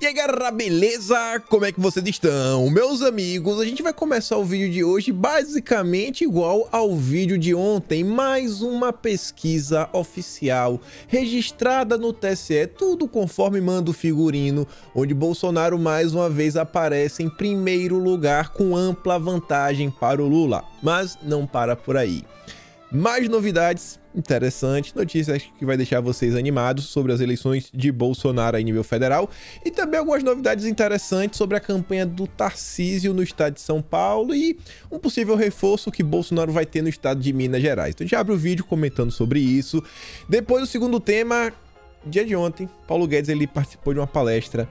E aí galera, beleza? Como é que vocês estão? Meus amigos, a gente vai começar o vídeo de hoje basicamente igual ao vídeo de ontem. Mais uma pesquisa oficial registrada no TSE, tudo conforme manda o figurino, onde Bolsonaro mais uma vez aparece em primeiro lugar com ampla vantagem para o Lula. Mas não para por aí. Mais novidades interessantes, notícias que vai deixar vocês animados sobre as eleições de Bolsonaro em nível federal e também algumas novidades interessantes sobre a campanha do Tarcísio no estado de São Paulo e um possível reforço que Bolsonaro vai ter no estado de Minas Gerais. Então a gente abre o vídeo comentando sobre isso. Depois o segundo tema, dia de ontem, Paulo Guedes ele participou de uma palestra.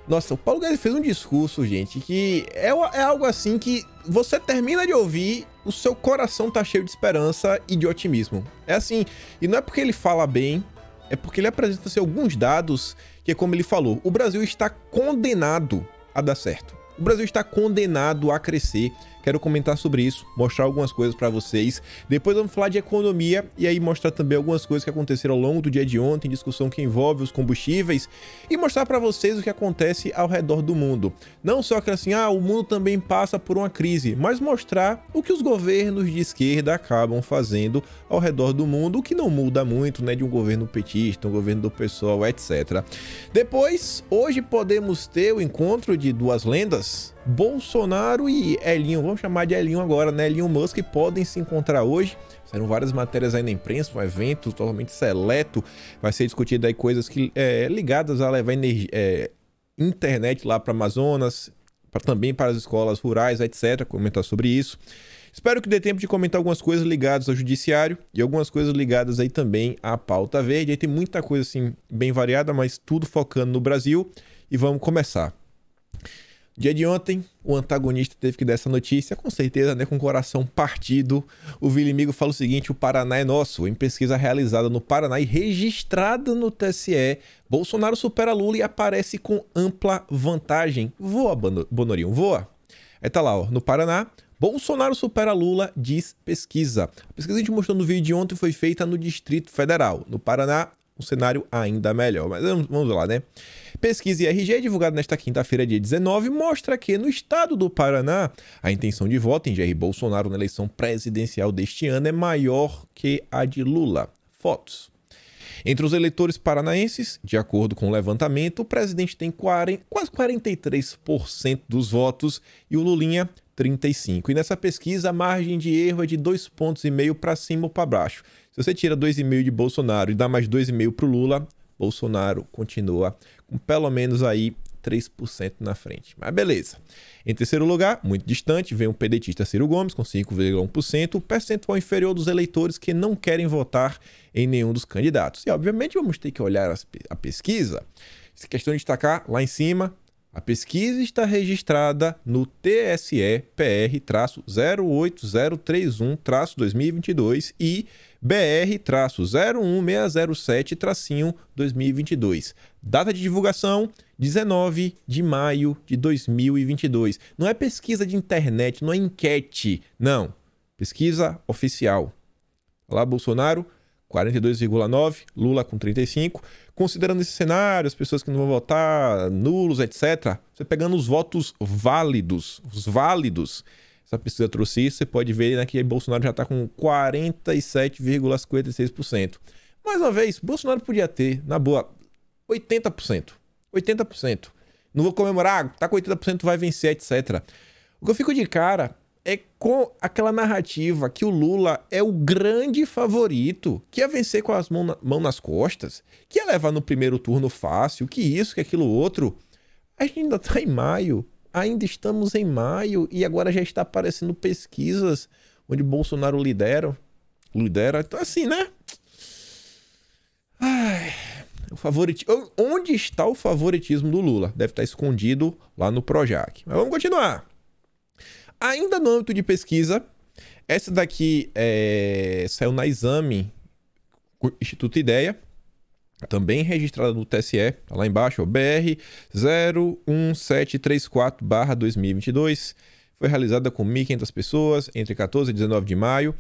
Nossa, o Paulo Guedes fez um discurso, gente, que é algo assim que você termina de ouvir, o seu coração tá cheio de esperança e de otimismo. É assim, e não é porque ele fala bem, é porque ele apresenta assim, alguns dados que é como ele falou, o Brasil está condenado a dar certo. O Brasil está condenado a crescer. Quero comentar sobre isso, mostrar algumas coisas para vocês. Depois vamos falar de economia e aí mostrar também algumas coisas que aconteceram ao longo do dia de ontem, discussão que envolve os combustíveis e mostrar para vocês o que acontece ao redor do mundo. Não só que assim, o mundo também passa por uma crise, mas mostrar o que os governos de esquerda acabam fazendo ao redor do mundo, o que não muda muito, né, de um governo petista, um governo do PSOL, etc. Depois, hoje podemos ter o encontro de duas lendas, Bolsonaro e Elinho, vamos chamar de Elinho agora, né? Elon Musk podem se encontrar hoje. Saíram várias matérias aí na imprensa, um evento totalmente seleto. Vai ser discutido aí coisas que, ligadas a levar internet lá para Amazonas, também para as escolas rurais, etc. Comentar sobre isso. Espero que dê tempo de comentar algumas coisas ligadas ao judiciário e algumas coisas ligadas aí também à pauta verde. Aí tem muita coisa assim bem variada, mas tudo focando no Brasil. E vamos começar. Dia de ontem, o antagonista teve que dar essa notícia, com certeza, né, com o coração partido. O Vilimigo fala o seguinte: o Paraná é nosso. Em pesquisa realizada no Paraná e registrada no TSE, Bolsonaro supera Lula e aparece com ampla vantagem. Voa, Bonorinho, voa. Aí tá lá, ó, no Paraná, Bolsonaro supera Lula, diz pesquisa. A pesquisa que a gente mostrou no vídeo de ontem foi feita no Distrito Federal. No Paraná, um cenário ainda melhor, mas vamos lá, né? Pesquisa IRG, divulgada nesta quinta-feira, dia 19, mostra que no estado do Paraná, a intenção de voto em Jair Bolsonaro na eleição presidencial deste ano é maior que a de Lula. Fotos. Entre os eleitores paranaenses, de acordo com o levantamento, o presidente tem quase 43% dos votos e o Lulinha 35%. E nessa pesquisa, a margem de erro é de 2,5 pontos para cima ou para baixo. Se você tira 2,5 de Bolsonaro e dá mais 2,5 para o Lula, Bolsonaro continua com pelo menos aí 3% na frente. Mas beleza. Em terceiro lugar, muito distante, vem o pedetista Ciro Gomes com 5,1%, o percentual inferior dos eleitores que não querem votar em nenhum dos candidatos. E obviamente vamos ter que olhar a pesquisa. Essa questão de destacar lá em cima, a pesquisa está registrada no TSE PR-08031-2022 e BR-01607-2022. Data de divulgação, 19 de maio de 2022. Não é pesquisa de internet, não é enquete, não. Pesquisa oficial. Olá, Bolsonaro, 42,9%, Lula com 35%. Considerando esse cenário, as pessoas que não vão votar, nulos, etc., você pegando os votos válidos, essa pesquisa trouxe isso, você pode ver, né, que Bolsonaro já está com 47,56%. Mais uma vez, Bolsonaro podia ter, na boa, 80%. 80%. Não vou comemorar, tá com 80%, vai vencer, etc. O que eu fico de cara é com aquela narrativa que o Lula é o grande favorito, que ia vencer com as mãos nas costas, que ia levar no primeiro turno fácil, que isso, que aquilo outro. A gente ainda tá em maio, ainda estamos em maio e agora já está aparecendo pesquisas onde Bolsonaro lidera. Então assim, né? Ai, onde está o favoritismo do Lula? Deve estar escondido lá no Projac. Mas vamos continuar. Ainda no âmbito de pesquisa, essa daqui saiu na Exame, Instituto Ideia, também registrada no TSE, tá lá embaixo, BR 01734/2022, foi realizada com 1.500 pessoas entre 14 e 19 de maio.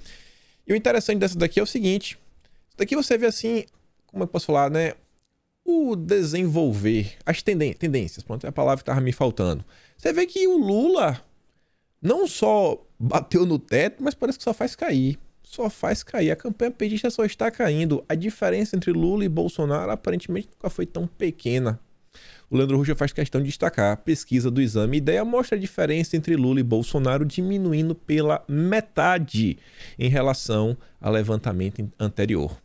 E o interessante dessa daqui é o seguinte, isso daqui você vê assim, como eu posso falar, né? o desenvolver, as tendências, pronto, é a palavra que estava me faltando. Você vê que o Lula não só bateu no teto, mas parece que só faz cair. Só faz cair. A campanha petista só está caindo. A diferença entre Lula e Bolsonaro aparentemente nunca foi tão pequena. O Leandro Rocha faz questão de destacar. A pesquisa do Exame Ideia mostra a diferença entre Lula e Bolsonaro diminuindo pela metade em relação ao levantamento anterior.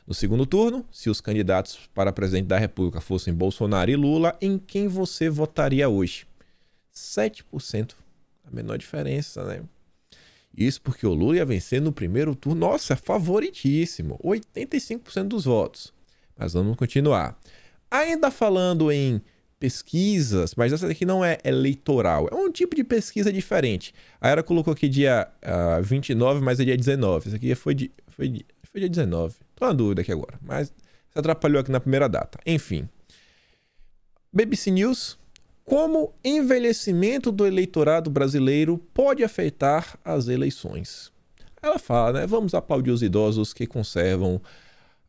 No segundo turno, se os candidatos para presidente da República fossem Bolsonaro e Lula, em quem você votaria hoje? 7%. A menor diferença, né? Isso porque o Lula ia vencer no primeiro turno. Nossa, favoritíssimo. 85% dos votos. Mas vamos continuar. Ainda falando em pesquisas, mas essa daqui não é eleitoral. É um tipo de pesquisa diferente. A Era colocou aqui dia 29, mas é dia 19. Esse aqui foi dia 19. Tô na dúvida aqui agora, mas se atrapalhou aqui na primeira data. Enfim. BBC News. Como envelhecimento do eleitorado brasileiro pode afetar as eleições? Ela fala, né? Vamos aplaudir os idosos que conservam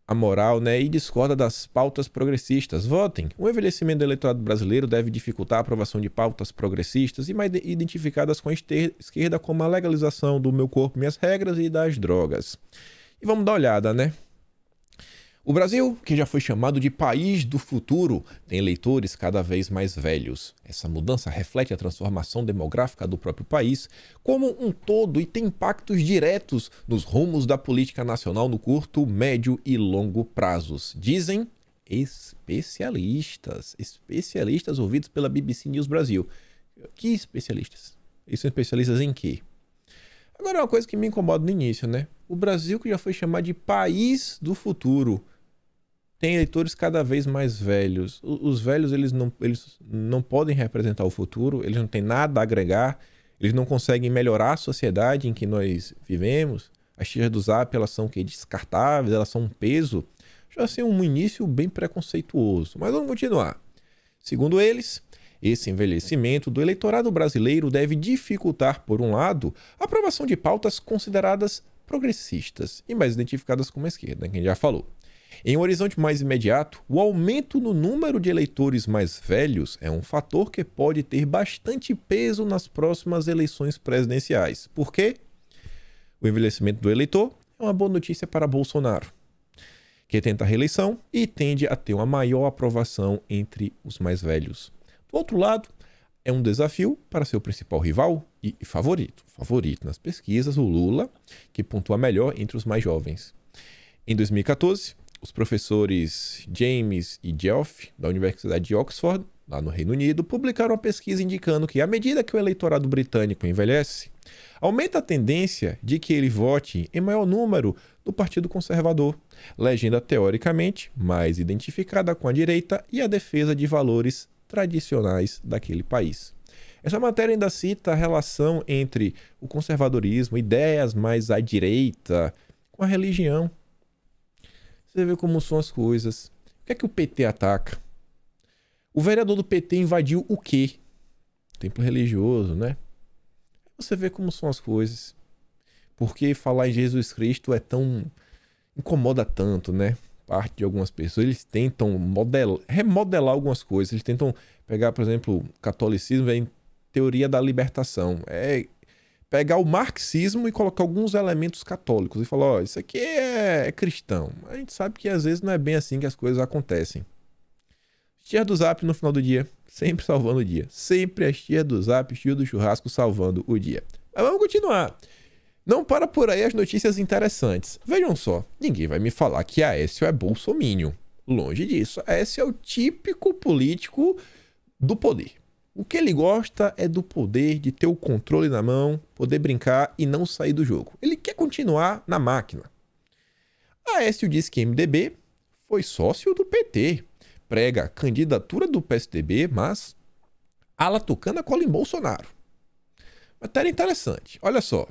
a moral, né? E discorda das pautas progressistas. Votem! O envelhecimento do eleitorado brasileiro deve dificultar a aprovação de pautas progressistas e mais identificadas com a esquerda, como a legalização do meu corpo, minhas regras e das drogas. E vamos dar uma olhada, né? O Brasil, que já foi chamado de país do futuro, tem eleitores cada vez mais velhos. Essa mudança reflete a transformação demográfica do próprio país como um todo e tem impactos diretos nos rumos da política nacional no curto, médio e longo prazos. Dizem especialistas. Especialistas ouvidos pela BBC News Brasil. Que especialistas? Eles são especialistas em quê? Agora, é uma coisa que me incomoda no início, né? O Brasil, que já foi chamado de país do futuro, tem eleitores cada vez mais velhos. Os velhos, eles não podem representar o futuro, eles não têm nada a agregar, eles não conseguem melhorar a sociedade em que nós vivemos. As tias do Zap, elas são descartáveis, elas são um peso. Já assim, um início bem preconceituoso. Mas vamos continuar. Segundo eles, esse envelhecimento do eleitorado brasileiro deve dificultar, por um lado, a aprovação de pautas consideradas progressistas e mais identificadas como esquerda, quem já falou. Em um horizonte mais imediato, o aumento no número de eleitores mais velhos é um fator que pode ter bastante peso nas próximas eleições presidenciais. Por quê? O envelhecimento do eleitor é uma boa notícia para Bolsonaro, que tenta a reeleição e tende a ter uma maior aprovação entre os mais velhos. Do outro lado, é um desafio para seu principal rival e favorito nas pesquisas, o Lula, que pontua melhor entre os mais jovens. Em 2014, os professores James e Geoff, da Universidade de Oxford, lá no Reino Unido, publicaram uma pesquisa indicando que, à medida que o eleitorado britânico envelhece, aumenta a tendência de que ele vote em maior número no Partido Conservador, legenda teoricamente mais identificada com a direita e a defesa de valores tradicionais daquele país. Essa matéria ainda cita a relação entre o conservadorismo, ideias mais à direita, com a religião. Você vê como são as coisas. O que é que o PT ataca? O vereador do PT invadiu o quê? Templo religioso, né? Você vê como são as coisas. Porque falar em Jesus Cristo é tão... incomoda tanto, né? Parte de algumas pessoas. Eles tentam remodelar algumas coisas. Eles tentam pegar, por exemplo, o catolicismo em teoria da libertação. É pegar o marxismo e colocar alguns elementos católicos e falar, ó, isso aqui é cristão. A gente sabe que às vezes não é bem assim que as coisas acontecem. Tia do Zap no final do dia, sempre salvando o dia. Sempre as tia do Zap, tia do churrasco salvando o dia. Mas vamos continuar. Não para por aí as notícias interessantes. Vejam só, ninguém vai me falar que Aécio é bolsominion. Longe disso. Aécio é o típico político do poder. O que ele gosta é do poder, de ter o controle na mão, poder brincar e não sair do jogo. Ele quer continuar na máquina. Aécio diz que MDB foi sócio do PT. Prega a candidatura do PSDB, mas ala tucana cola em Bolsonaro. Matéria interessante. Olha só.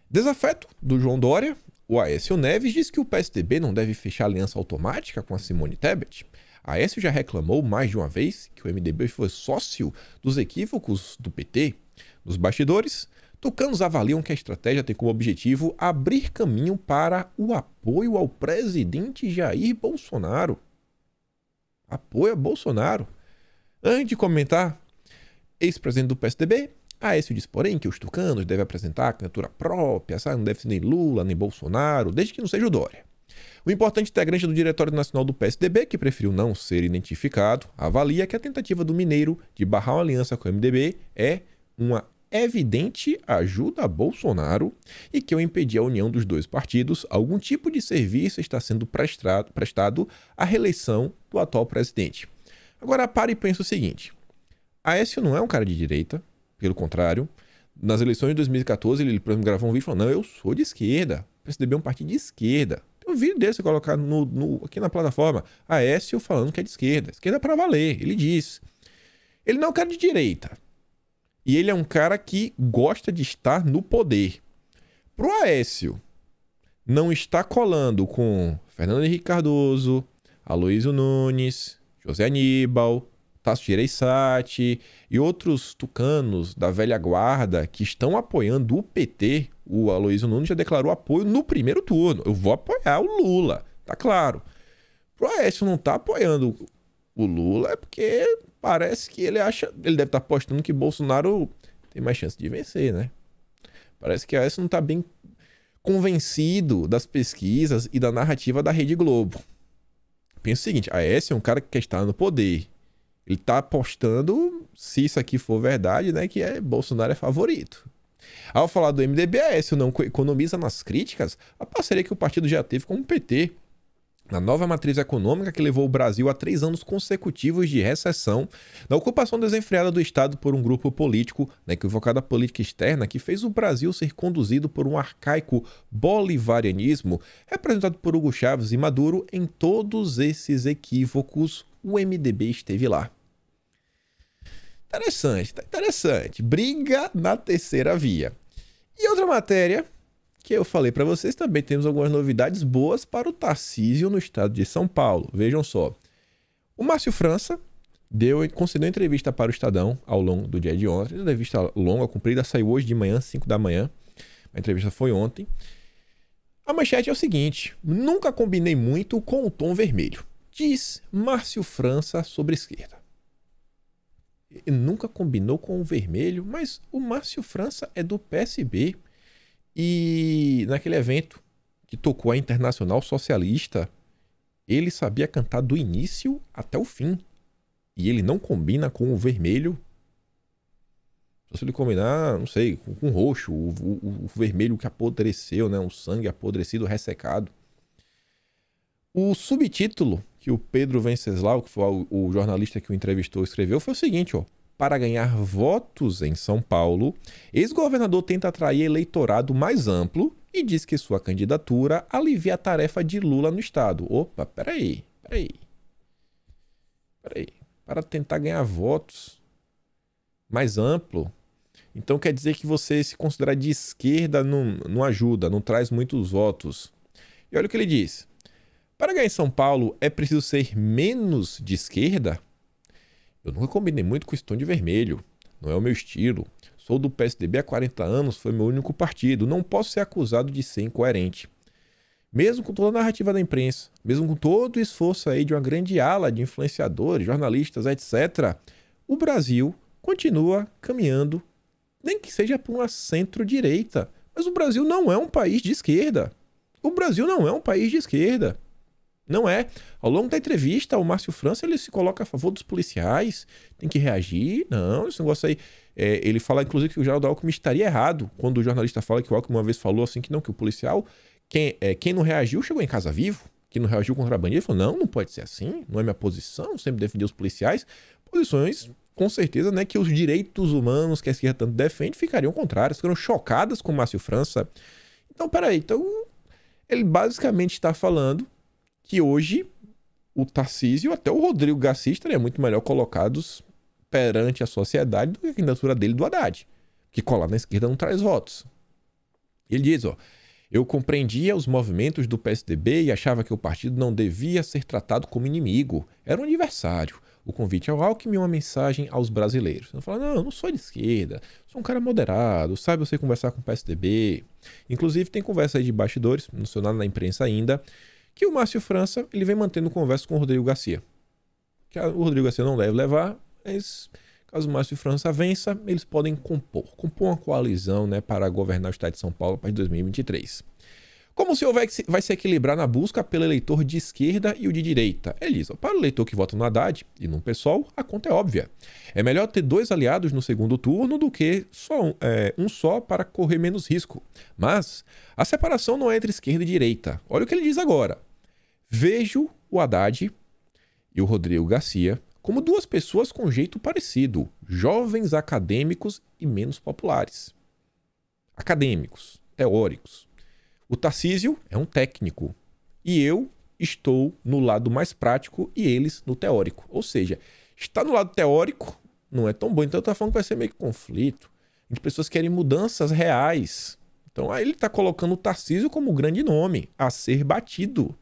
Desafeto do João Dória, o Aécio Neves diz que o PSDB não deve fechar aliança automática com a Simone Tebet. Aécio já reclamou mais de uma vez que o MDB foi sócio dos equívocos do PT. Nos bastidores, tucanos avaliam que a estratégia tem como objetivo abrir caminho para o apoio ao presidente Jair Bolsonaro. apoia Bolsonaro. Antes de comentar, ex-presidente do PSDB, Aécio diz, porém, que os tucanos devem apresentar a candidatura própria, sabe? Não deve ser nem Lula, nem Bolsonaro, desde que não seja o Dória. O importante integrante do Diretório Nacional do PSDB, que preferiu não ser identificado, avalia que a tentativa do Mineiro de barrar uma aliança com o MDB é uma evidente ajuda a Bolsonaro e que ao impedir a união dos dois partidos, algum tipo de serviço está sendo prestado à reeleição do atual presidente. Agora, para e pensa o seguinte, Aécio não é um cara de direita, pelo contrário, nas eleições de 2014 ele, por exemplo, gravou um vídeo falando, não, eu sou de esquerda, o PSDB é um partido de esquerda. Tem um vídeo dele, você colocar aqui na plataforma, Aécio falando que é de esquerda para valer, ele diz. Ele não é um cara de direita, e ele é um cara que gosta de estar no poder. Pro Aécio não está colando com Fernando Henrique Cardoso, Aloysio Nunes, José Aníbal, Tasso Gereissati e outros tucanos da velha guarda que estão apoiando o PT. O Aloysio Nunes já declarou apoio no primeiro turno. Eu vou apoiar o Lula, tá claro. O Aécio não tá apoiando o Lula é porque parece que ele deve estar apostando que Bolsonaro tem mais chance de vencer, né? Parece que o Aécio não tá bem convencido das pesquisas e da narrativa da Rede Globo. Pensa o seguinte, Aécio é um cara que quer estar no poder. Ele tá apostando, se isso aqui for verdade, né, que Bolsonaro é favorito. Ao falar do MDB, Aécio não economiza nas críticas a parceria que o partido já teve com o PT. Na nova matriz econômica que levou o Brasil a 3 anos consecutivos de recessão, na ocupação desenfreada do Estado por um grupo político, na equivocada política externa que fez o Brasil ser conduzido por um arcaico bolivarianismo, representado por Hugo Chávez e Maduro, em todos esses equívocos, o MDB esteve lá. Interessante, tá interessante. Briga na terceira via. E outra matéria que eu falei para vocês, também temos algumas novidades boas para o Tarcísio no estado de São Paulo. Vejam só. O Márcio França concedeu entrevista para o Estadão ao longo do dia de ontem. A entrevista longa, comprida, saiu hoje de manhã, 5 da manhã. A entrevista foi ontem. A manchete é o seguinte: nunca combinei muito com o tom vermelho, diz Márcio França sobre esquerda. Ele nunca combinou com o vermelho, mas o Márcio França é do PSB. E naquele evento que tocou a Internacional Socialista, ele sabia cantar do início até o fim. E ele não combina com o vermelho. Se ele combinar, não sei, com o roxo, o vermelho que apodreceu, né? O sangue apodrecido, ressecado. O subtítulo que o Pedro Venceslau, que foi o jornalista que o entrevistou, escreveu foi o seguinte, ó. Para ganhar votos em São Paulo, ex-governador tenta atrair eleitorado mais amplo e diz que sua candidatura alivia a tarefa de Lula no estado. Opa, peraí. Para tentar ganhar votos mais amplo, então quer dizer que você se considerar de esquerda não ajuda, não traz muitos votos. E olha o que ele diz. Para ganhar em São Paulo, é preciso ser menos de esquerda? Eu nunca combinei muito com esse tom de vermelho. Não é o meu estilo. Sou do PSDB há 40 anos, foi meu único partido. Não posso ser acusado de ser incoerente. Mesmo com toda a narrativa da imprensa, mesmo com todo o esforço aí de uma grande ala de influenciadores, jornalistas, etc., o Brasil continua caminhando, nem que seja para uma centro-direita. Mas o Brasil não é um país de esquerda. O Brasil não é um país de esquerda. Não é. Ao longo da entrevista, o Márcio França ele se coloca a favor dos policiais, tem que reagir. Não, esse negócio aí... ele fala, inclusive, que o Geraldo Alckmin estaria errado quando o jornalista fala que o Alckmin uma vez falou assim que não, que o policial, quem não reagiu chegou em casa vivo, quem não reagiu contra a bandido, ele falou, não pode ser assim, não é minha posição, sempre defendi os policiais. Posições, com certeza, né, que os direitos humanos que a esquerda tanto defende ficariam contrárias, ficaram chocadas com o Márcio França. Então, peraí, ele basicamente está falando que hoje o Tarcísio, até o Rodrigo Garcia, estariam muito melhor colocados perante a sociedade do que a candidatura dele do Haddad, que colar na esquerda não traz votos. Ele diz, eu compreendia os movimentos do PSDB e achava que o partido não devia ser tratado como inimigo, era um adversário. O convite ao Alckmin é uma mensagem aos brasileiros. Ele fala, não, eu não sou de esquerda, sou um cara moderado, sabe você conversar com o PSDB. Inclusive tem conversa aí de bastidores, não sou nada na imprensa ainda, que o Márcio França ele vem mantendo conversa com o Rodrigo Garcia. O Rodrigo Garcia não deve levar, mas caso o Márcio França vença, eles podem compor uma coalizão, né, para governar o estado de São Paulo para 2023. Como o senhor vai se equilibrar na busca pelo eleitor de esquerda e o de direita? Elisa, para o eleitor que vota no Haddad e no PSOL, a conta é óbvia. É melhor ter 2 aliados no segundo turno do que um só para correr menos risco. Mas a separação não é entre esquerda e direita. Olha o que ele diz agora. Vejo o Haddad e o Rodrigo Garcia como 2 pessoas com jeito parecido, jovens acadêmicos e menos populares. Acadêmicos, teóricos. O Tarcísio é um técnico e eu estou no lado mais prático e eles no teórico. Ou seja, estar no lado teórico não é tão bom. Então eu estou falando que vai ser meio que conflito. As pessoas querem mudanças reais. Então aí ele está colocando o Tarcísio como grande nome a ser batido.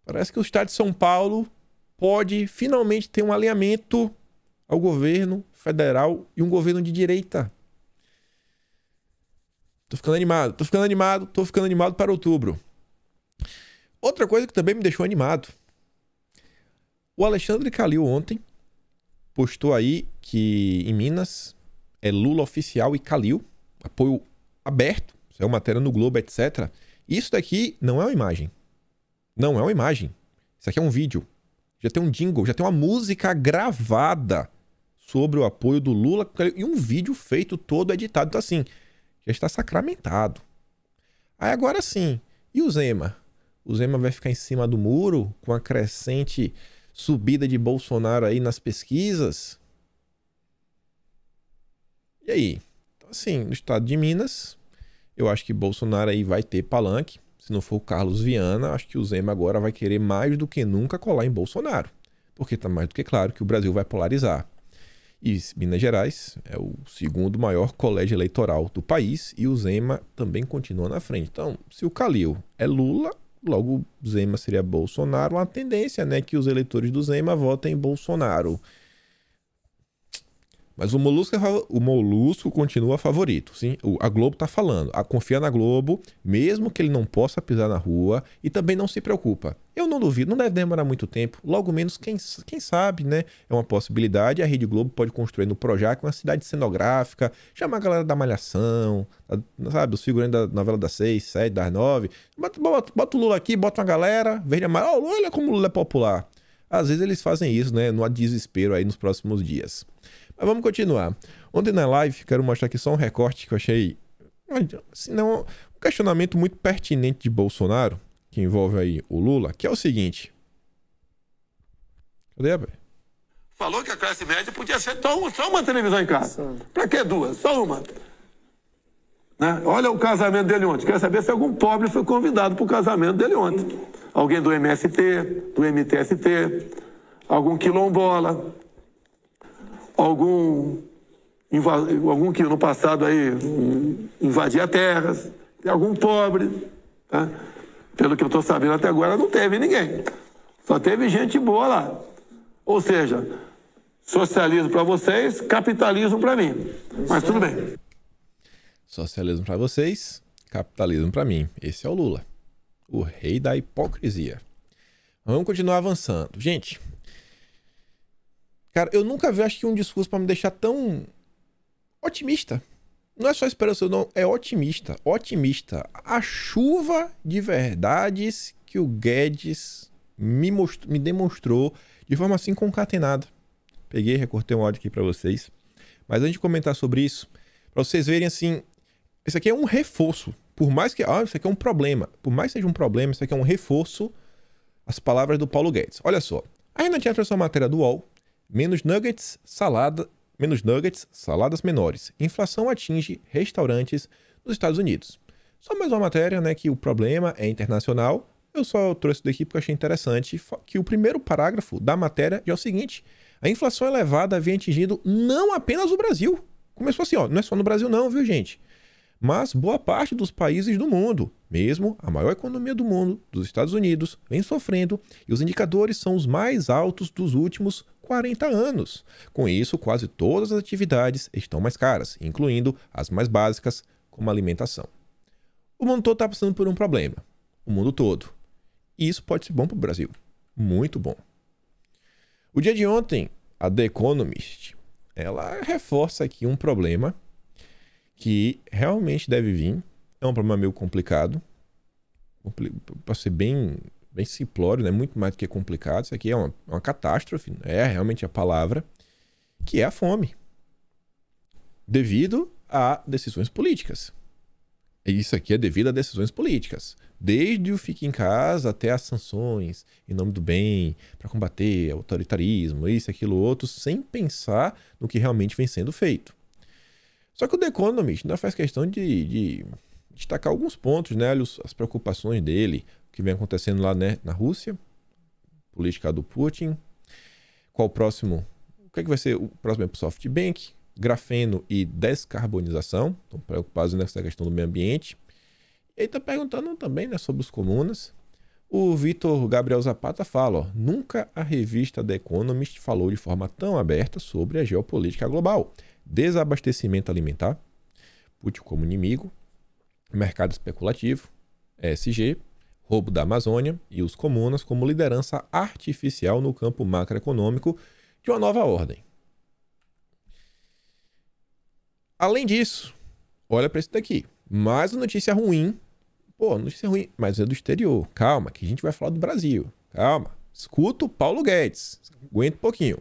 Parece que o estado de São Paulo pode finalmente ter um alinhamento ao governo federal e um governo de direita. Tô ficando animado para outubro. Outra coisa que também me deixou animado. O Alexandre Calil ontem postou aí que em Minas é Lula oficial e Calil, apoio aberto, isso é uma matéria no Globo, etc. Isso daqui não é uma imagem. Não é uma imagem. Isso aqui é um vídeo. Já tem um jingle, já tem uma música gravada sobre o apoio do Lula e um vídeo feito todo editado. Então assim, já está sacramentado. Aí agora sim, e o Zema? O Zema vai ficar em cima do muro com a crescente subida de Bolsonaro aí nas pesquisas? E aí? Então assim, no estado de Minas, eu acho que Bolsonaro aí vai ter palanque. Se não for o Carlos Viana, acho que o Zema agora vai querer mais do que nunca colar em Bolsonaro. Porque está mais do que claro que o Brasil vai polarizar. E Minas Gerais é o segundo maior colégio eleitoral do país e o Zema também continua na frente. Então, se o Calil é Lula, logo o Zema seria Bolsonaro. Uma tendência, né, que os eleitores do Zema votem em Bolsonaro. Mas o Molusco continua favorito, sim. A Globo tá falando. Confia na Globo, mesmo que ele não possa pisar na rua, e também não se preocupa. Eu não duvido, não deve demorar muito tempo. Logo menos, quem sabe, né? É uma possibilidade. A Rede Globo pode construir no Projac uma cidade cenográfica, chamar a galera da Malhação, sabe? Os figurantes da novela das 6, 7, das 9. Bota o Lula aqui, bota uma galera, verde e amarelo. Olha como o Lula é popular. Às vezes eles fazem isso, né? No desespero aí nos próximos dias. Mas vamos continuar. Ontem na live, quero mostrar aqui só um recorte que eu achei assim, um questionamento muito pertinente de Bolsonaro, que envolve aí o Lula, que é o seguinte. Cadê, velho? Falou que a classe média podia ser só uma televisão em casa. Pra que 2? Só uma. Né? Olha o casamento dele ontem. Quero saber se algum pobre foi convidado pro casamento dele ontem. Alguém do MST, do MTST, algum quilombola, algum que no passado aí invadia terras, algum pobre, tá? Pelo que eu estou sabendo até agora não teve ninguém, só teve gente boa lá. Ou seja, socialismo para vocês, capitalismo para mim. Mas tudo bem. Socialismo para vocês, capitalismo para mim. Esse é o Lula, o rei da hipocrisia. Vamos continuar avançando, gente. Cara, eu nunca vi, acho que um discurso para me deixar tão otimista. Não é só esperança, não, é otimista. Otimista. A chuva de verdades que o Guedes me demonstrou de forma assim concatenada. Peguei, recortei um áudio aqui para vocês. Mas antes de comentar sobre isso, para vocês verem assim, isso aqui é um reforço. Por mais que, isso aqui é um problema. Por mais que seja um problema, isso aqui é um reforço às palavras do Paulo Guedes. Olha só. A Renatinha trouxe uma matéria do UOL. Menos nuggets, saladas menores. Inflação atinge restaurantes nos Estados Unidos. Só mais uma matéria, né, que o problema é internacional. Eu só trouxe daqui porque eu achei interessante que o primeiro parágrafo da matéria é o seguinte. A inflação elevada havia atingido não apenas o Brasil. Começou assim, ó, não é só no Brasil não, viu, gente? Mas boa parte dos países do mundo, mesmo a maior economia do mundo, dos Estados Unidos, vem sofrendo e os indicadores são os mais altos dos últimos 40 anos. Com isso, quase todas as atividades estão mais caras, incluindo as mais básicas, como a alimentação. O mundo todo está passando por um problema. O mundo todo. E isso pode ser bom para o Brasil. Muito bom. O dia de ontem, a The Economist, ela reforça aqui um problema que realmente deve vir. É um problema meio complicado, para ser bem simplório, né? Muito mais do que complicado. Isso aqui é uma catástrofe, é realmente a palavra, que é a fome, devido a decisões políticas. Isso aqui é devido a decisões políticas. Desde o fique em casa até as sanções em nome do bem, para combater o autoritarismo, isso, aquilo, outro, sem pensar no que realmente vem sendo feito. Só que o The Economist ainda faz questão de destacar alguns pontos, né? As preocupações dele, o que vem acontecendo lá, né, na Rússia, política do Putin, o que vai ser o próximo para o SoftBank, grafeno e descarbonização, estão preocupados nessa questão do meio ambiente. E aí está perguntando também, né, sobre os comunas. O Vitor Gabriel Zapata fala, ó, nunca a revista The Economist falou de forma tão aberta sobre a geopolítica global, desabastecimento alimentar, Putin como inimigo, mercado especulativo, ESG, roubo da Amazônia e os comunas como liderança artificial no campo macroeconômico de uma nova ordem. Além disso, olha para isso daqui. Mais uma notícia ruim. Pô, notícia ruim, mas é do exterior. Calma, que a gente vai falar do Brasil. Calma. Escuta o Paulo Guedes. Aguenta um pouquinho.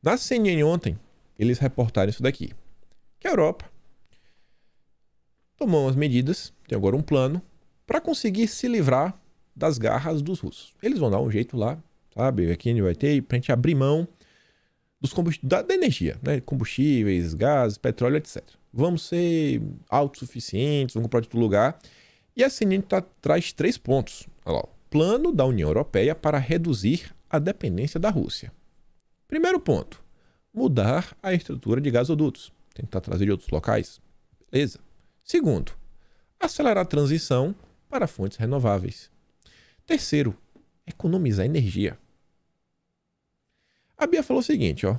Na CNN ontem, eles reportaram isso daqui. Que a Europa tomou umas medidas, tem agora um plano, para conseguir se livrar das garras dos russos. Eles vão dar um jeito lá, sabe? Aqui a gente vai ter, pra gente abrir mão dos da energia, né? Combustíveis, gás, petróleo, etc. Vamos ser autossuficientes, vamos comprar de todo lugar. E a CNN traz 3 pontos. Olha lá, plano da União Europeia para reduzir a dependência da Rússia. Primeiro ponto, mudar a estrutura de gasodutos. Tentar trazer de outros locais. Beleza. Segundo, acelerar a transição para fontes renováveis. Terceiro, economizar energia. A Bia falou o seguinte, ó,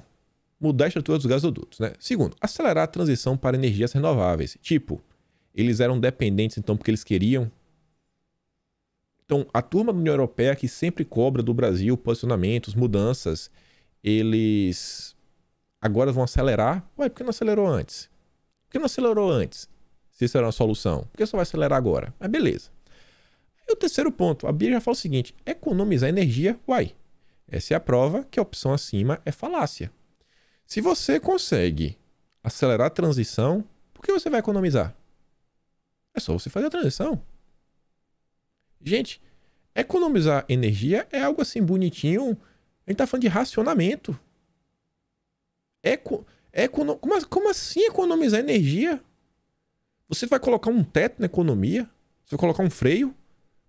mudar a estrutura dos gasodutos, né? Segundo, acelerar a transição para energias renováveis. Tipo, eles eram dependentes então porque eles queriam. Então, a turma da União Europeia que sempre cobra do Brasil posicionamentos, mudanças, eles agora vão acelerar. Ué, por que não acelerou antes? Por que não acelerou antes? Se isso era uma solução. Por que só vai acelerar agora? Mas beleza. E o terceiro ponto, a Bia já fala o seguinte, economizar energia, uai. Essa é a prova que a opção acima é falácia. Se você consegue acelerar a transição, por que você vai economizar? É só você fazer a transição. Gente, economizar energia é algo assim bonitinho. A gente tá falando de racionamento. Como assim economizar energia? Você vai colocar um teto na economia? Você vai colocar um freio?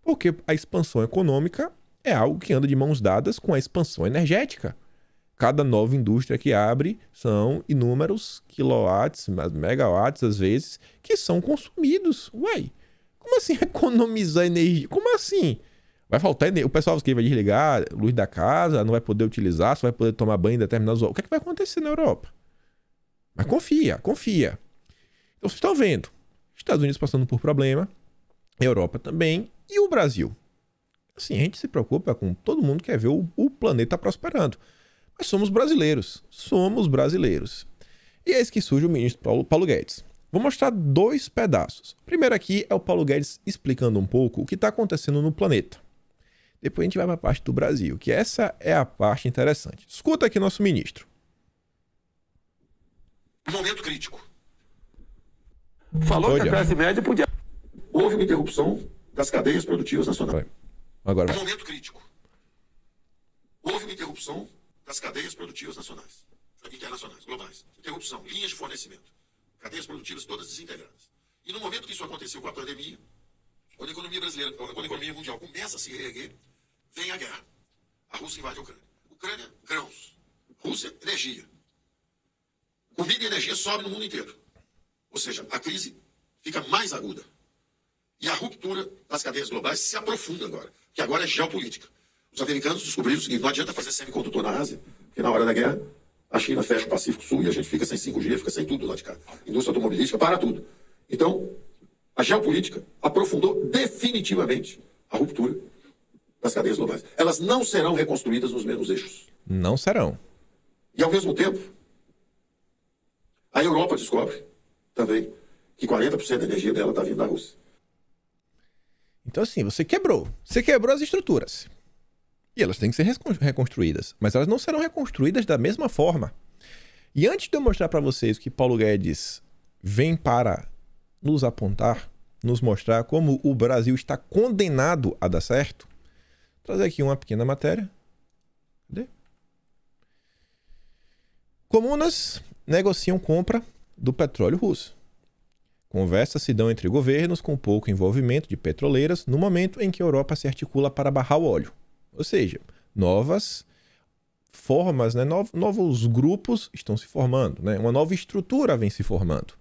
Porque a expansão econômica é algo que anda de mãos dadas com a expansão energética. Cada nova indústria que abre são inúmeros quilowatts, megawatts às vezes, que são consumidos. Uai, como assim economizar energia? Como assim? Vai faltar energia? O pessoal que vai desligar a luz da casa, não vai poder utilizar, só vai poder tomar banho em determinados... O que é que vai acontecer na Europa? Mas confia. Então vocês estão vendo. Estados Unidos passando por problema, Europa também, e o Brasil. Assim, a gente se preocupa com todo mundo que quer ver o planeta prosperando. Mas somos brasileiros. E é isso que surge o ministro Paulo Guedes. Vou mostrar 2 pedaços. Primeiro aqui é o Paulo Guedes explicando um pouco o que está acontecendo no planeta. Depois a gente vai para a parte do Brasil, que essa é a parte interessante. Escuta aqui nosso ministro. Momento crítico. Falou que a classe média podia... Houve uma interrupção das cadeias produtivas nacionais. Agora. Momento crítico. Houve uma interrupção das cadeias produtivas nacionais, internacionais, globais. Interrupção, linhas de fornecimento. Cadeias produtivas todas desintegradas. E no momento que isso aconteceu com a pandemia, quando a economia brasileira, quando a economia mundial começa a se reerguer, vem a guerra. A Rússia invade a Ucrânia. Ucrânia, grãos. Rússia, energia. Comida e energia sobem no mundo inteiro. Ou seja, a crise fica mais aguda. E a ruptura das cadeias globais se aprofunda agora, que agora é geopolítica. Os americanos descobriram o seguinte, não adianta fazer semicondutor na Ásia, porque na hora da guerra, a China fecha o Pacífico Sul e a gente fica sem 5G, fica sem tudo lá de cá. Indústria automobilística, para tudo. Então, a geopolítica aprofundou definitivamente a ruptura das cadeias globais. Elas não serão reconstruídas nos mesmos eixos. Não serão. E, ao mesmo tempo, a Europa descobre também que 40% da energia dela está vindo da Rússia. Então, assim, você quebrou. Você quebrou as estruturas. E elas têm que ser reconstruídas. Mas elas não serão reconstruídas da mesma forma. E antes de eu mostrar para vocês que Paulo Guedes vem para nos apontar, nos mostrar como o Brasil está condenado a dar certo, vou trazer aqui uma pequena matéria. Cadê? Comunas negociam compra do petróleo russo. Conversas se dão entre governos com pouco envolvimento de petroleiras no momento em que a Europa se articula para barrar o óleo. Ou seja, novas formas, né? Novos grupos estão se formando, né? Uma nova estrutura vem se formando.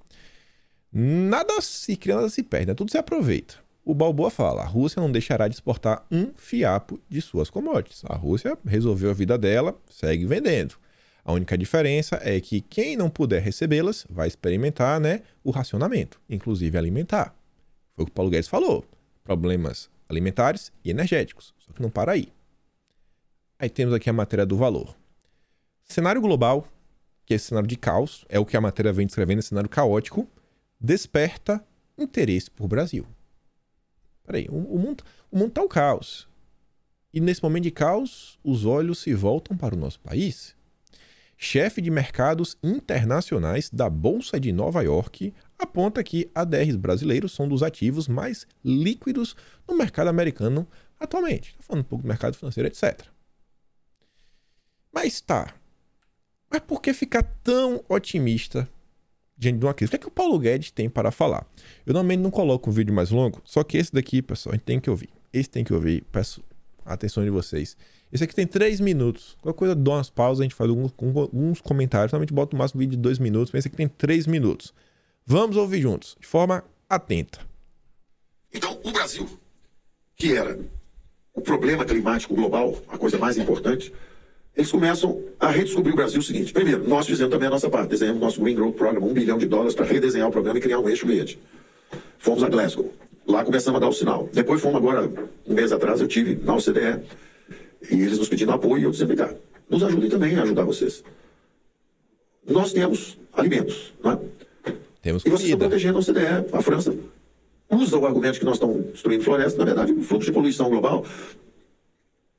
Nada se cria, nada se perde, né? Tudo se aproveita. O Balboa fala, a Rússia não deixará de exportar um fiapo de suas commodities. A Rússia resolveu a vida dela, segue vendendo. A única diferença é que quem não puder recebê-las vai experimentar, né, o racionamento, inclusive alimentar. Foi o que o Paulo Guedes falou. Problemas alimentares e energéticos. Só que não para aí. Aí temos aqui a matéria do valor. Cenário global, que é esse cenário de caos, é o que a matéria vem descrevendo, esse cenário caótico, desperta interesse por Brasil. Peraí, o mundo está o caos. E nesse momento de caos, os olhos se voltam para o nosso país. Chefe de mercados internacionais da Bolsa de Nova York aponta que ADRs brasileiros são dos ativos mais líquidos no mercado americano atualmente. Está falando um pouco do mercado financeiro, etc. Mas por que ficar tão otimista diante de uma crise? O que é que o Paulo Guedes tem para falar? Eu normalmente não coloco um vídeo mais longo, só que esse daqui, pessoal, a gente tem que ouvir. Esse tem que ouvir, peço a atenção de vocês. Esse aqui tem 3 minutos. Qualquer coisa, dou umas pausas, a gente faz alguns comentários. Normalmente bota no máximo vídeo de 2 minutos, mas esse aqui tem 3 minutos. Vamos ouvir juntos, de forma atenta. Então, o Brasil, que era o problema climático global, a coisa mais importante, eles começam a redescobrir o Brasil o seguinte. Primeiro, nós fizemos também a nossa parte. Desenhamos o nosso Green Growth Program, $1 bilhão para redesenhar o programa e criar um eixo verde. Fomos a Glasgow. Lá começamos a dar o sinal. Depois fomos agora, um mês atrás, eu tive na OCDE. E eles nos pedindo apoio e eu dizendo, cara, nos ajudem também a ajudar vocês. Nós temos alimentos, não é? Temos e vocês estão comida. protegendo a OCDE. A França usa o argumento que nós estamos destruindo floresta. Na verdade, o fluxo de poluição global,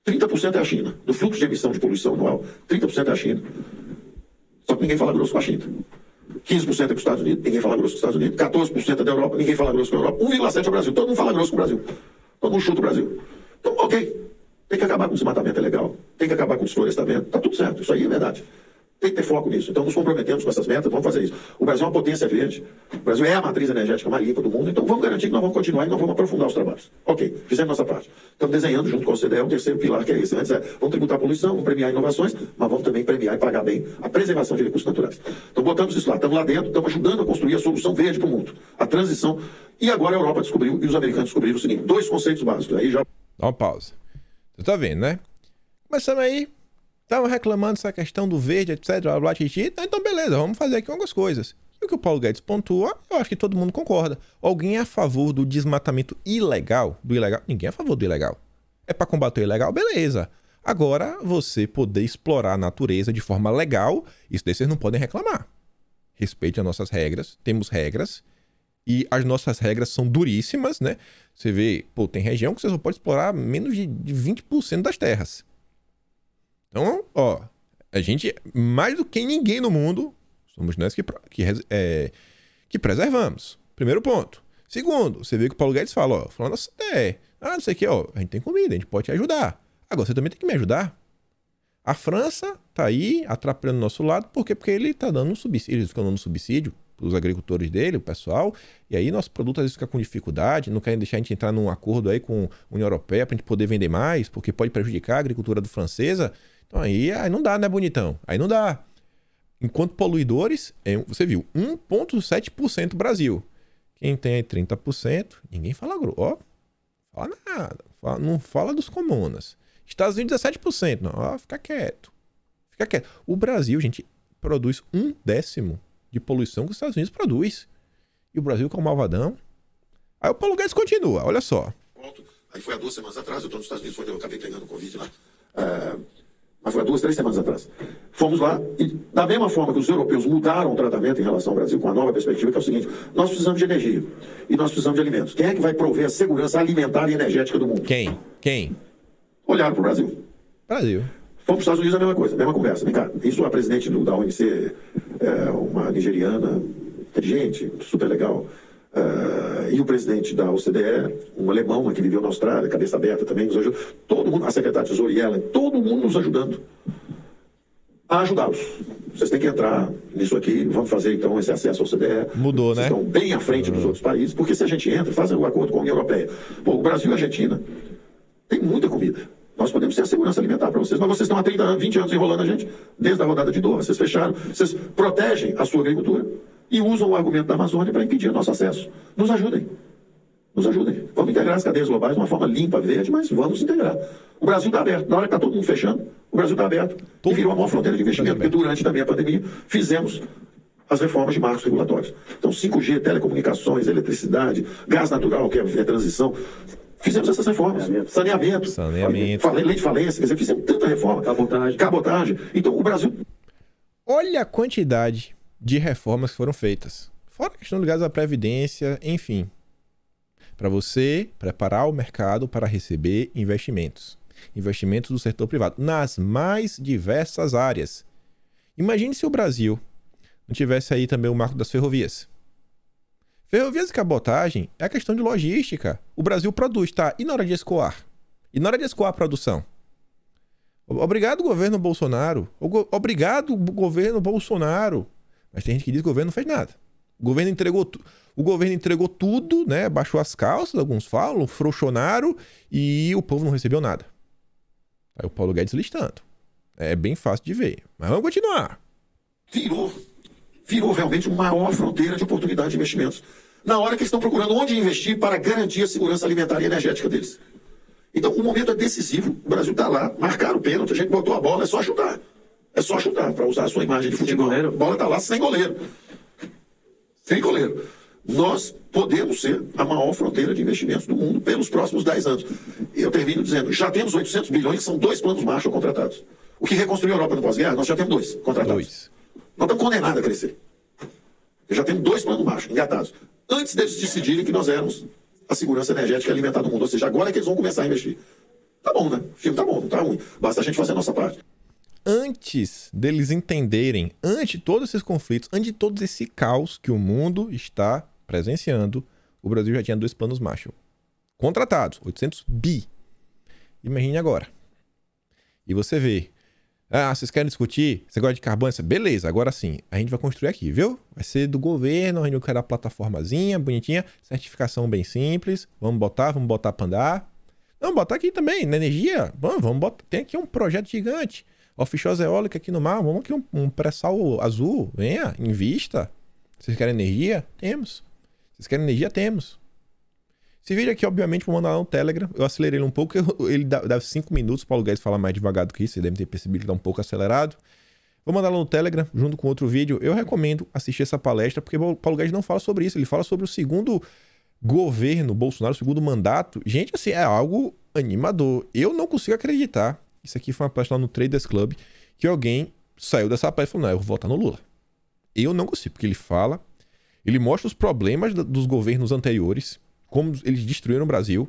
30% é a China. Do fluxo de emissão de poluição anual, 30% é a China. Só que ninguém fala grosso com a China. 15% é com os Estados Unidos, ninguém fala grosso com os Estados Unidos. 14% é da Europa, ninguém fala grosso com a Europa. 1,7% é o Brasil, todo mundo fala grosso com o Brasil. Todo mundo chuta o Brasil. Então, ok. Tem que acabar com o desmatamento, é legal. Tem que acabar com o desflorestamento. Tá tudo certo, isso aí é verdade. Tem que ter foco nisso. Então, nos comprometemos com essas metas, vamos fazer isso. O Brasil é uma potência verde. O Brasil é a matriz energética mais limpa do mundo. Então, vamos garantir que nós vamos continuar e nós vamos aprofundar os trabalhos. Ok, fizemos nossa parte. Estamos desenhando, junto com a OCDE, o terceiro pilar, que é esse. Antes vamos tributar a poluição, vamos premiar inovações, mas vamos também premiar e pagar bem a preservação de recursos naturais. Então, botamos isso lá. Estamos lá dentro, estamos ajudando a construir a solução verde para o mundo. A transição. E agora a Europa descobriu, e os americanos descobriram o seguinte, 2 conceitos básicos. Aí já... Dá uma pausa. Você tá vendo, né? Começamos aí, estavam reclamando dessa questão do verde, etc, blá, blá, xixi. Então, beleza, vamos fazer aqui algumas coisas. E o que o Paulo Guedes pontua, eu acho que todo mundo concorda. Alguém é a favor do desmatamento ilegal? Do ilegal? Ninguém é a favor do ilegal. É para combater o ilegal? Beleza. Agora, você poder explorar a natureza de forma legal, isso daí vocês não podem reclamar. Respeite as nossas regras, temos regras, e as nossas regras são duríssimas, né? Você vê, pô, tem região que você só pode explorar menos de 20% das terras. Então, ó, a gente, mais do que ninguém no mundo, somos nós que preservamos. Primeiro ponto. Segundo, você vê que o Paulo Guedes fala, ó, falando assim, não sei o que, ó, a gente tem comida, a gente pode te ajudar. Agora, você também tem que me ajudar. A França tá aí atrapalhando o nosso lado, por quê? Porque ele tá dando um subsídio, eles ficam dando um subsídio para os agricultores dele, o pessoal, e aí nosso produto às vezes fica com dificuldade, não querem deixar a gente entrar num acordo aí com a União Europeia para a gente poder vender mais, porque pode prejudicar a agricultura do francesa. Então aí não dá, né, bonitão? Aí não dá. Enquanto poluidores, você viu, 1,7% Brasil. Quem tem aí 30%, ninguém fala grosso. Ó, fala nada. Não fala dos comunas. Estados Unidos 17%. Não, ó, fica quieto. Fica quieto. O Brasil, gente, produz 1/10 de poluição que os Estados Unidos produz. E o Brasil, que é um malvadão. Aí o Paulo Guedes continua, olha só. Aí foi há 2 semanas atrás, eu estou nos Estados Unidos, onde eu acabei pegando o Covid lá. Mas foi há 2, 3 semanas atrás. Fomos lá e, da mesma forma que os europeus mudaram o tratamento em relação ao Brasil, com a nova perspectiva, que é o seguinte: nós precisamos de energia e nós precisamos de alimentos. Quem é que vai prover a segurança alimentar e energética do mundo? Quem? Olharam para o Brasil. Brasil. Fomos para os Estados Unidos, a mesma coisa, a mesma conversa. Vem cá, isso a presidente da OMC, uma nigeriana, inteligente, super legal. E o presidente da OCDE, um alemão que viveu na Austrália, cabeça aberta também, nos ajudou. Todo mundo, a secretária de Tesouro Yellen, todo mundo nos ajudando a ajudá-los. Vocês têm que entrar nisso aqui, vamos fazer então esse acesso ao OCDE. Mudou, Vocês estão bem à frente dos outros países, porque se a gente entra, faz um acordo com a União Europeia. Pô, o Brasil e a Argentina tem muita comida. Nós podemos ter a segurança alimentar para vocês, mas vocês estão há 30 anos, 20 anos enrolando a gente, desde a rodada de Doha. Vocês fecharam, vocês protegem a sua agricultura e usam o argumento da Amazônia para impedir o nosso acesso. Nos ajudem. Nos ajudem. Vamos integrar as cadeias globais de uma forma limpa, verde, mas vamos integrar. O Brasil está aberto. Na hora que está todo mundo fechando, o Brasil está aberto. E virou a maior fronteira de investimento, porque durante também a pandemia fizemos as reformas de marcos regulatórios. Então, 5G, telecomunicações, eletricidade, gás natural, que é transição. Fizemos essas reformas. Saneamento. Lei de falência. Quer dizer, fizemos tanta reforma. Cabotagem. Então, o Brasil... Olha a quantidade de reformas que foram feitas. Fora a questão ligada à Previdência, enfim. Para você preparar o mercado para receber investimentos. Investimentos do setor privado. Nas mais diversas áreas. Imagine se o Brasil não tivesse aí também o marco das ferrovias. Ferrovias e cabotagem é a questão de logística. O Brasil produz, tá? E na hora de escoar? E na hora de escoar a produção? Obrigado, governo Bolsonaro. Obrigado, governo Bolsonaro. Mas tem gente que diz que o governo não fez nada. O governo entregou tudo, né? Baixou as calças, alguns falam, frouxonaram e o povo não recebeu nada. Aí o Paulo Guedes listando. É bem fácil de ver. Mas vamos continuar. Virou realmente uma maior fronteira de oportunidade de investimentos. Na hora que eles estão procurando onde investir para garantir a segurança alimentar e energética deles. Então, o momento é decisivo. O Brasil está lá, marcaram o pênalti, a gente botou a bola, é só chutar. É só chutar, para usar a sua imagem de futebol. A bola está lá sem goleiro. Sem goleiro. Nós podemos ser a maior fronteira de investimentos do mundo pelos próximos 10 anos. Eu termino dizendo, já temos 800 bilhões, que são 2 planos Marshall contratados. O que reconstruiu a Europa no pós-guerra, nós já temos 2 contratados. Nós estamos condenados a crescer. Eu já temos 2 planos Marshall engatados. Antes deles decidirem que nós éramos a segurança energética alimentar do mundo. Ou seja, agora é que eles vão começar a investir. Tá bom, né? O filme tá bom, não tá ruim. Basta a gente fazer a nossa parte. Antes deles entenderem, antes de todos esses conflitos, antes de todo esse caos que o mundo está presenciando, o Brasil já tinha 2 planos Marshall. Contratados, 800 bi. Imagine agora. E você vê. Ah, vocês querem discutir? Você gosta de carbono? Beleza, agora sim. A gente vai construir aqui, viu? Vai ser do governo, a gente vai criar a plataformazinha, bonitinha, certificação bem simples. Vamos botar para andar. Vamos botar aqui também, na energia. Vamos botar. Tem aqui um projeto gigante. Offshore eólica aqui no mar. Vamos aqui um pré-sal azul. Venha, invista. Vocês querem energia? Temos. Vocês querem energia? Temos. Esse vídeo aqui, obviamente, vou mandar lá no Telegram. Eu acelerei ele um pouco, ele dá 5 minutos. O Paulo Guedes fala mais devagar do que isso. Você deve ter percebido que dá um pouco acelerado. Vou mandar lá no Telegram, junto com outro vídeo. Eu recomendo assistir essa palestra, porque o Paulo Guedes não fala sobre isso. Ele fala sobre o segundo governo Bolsonaro, o segundo mandato. Gente, assim, é algo animador. Eu não consigo acreditar. Isso aqui foi uma palestra lá no Traders Club, que alguém saiu dessa palestra e falou, não, eu vou votar no Lula. Eu não consigo, porque ele fala, ele mostra os problemas dos governos anteriores, como eles destruíram o Brasil.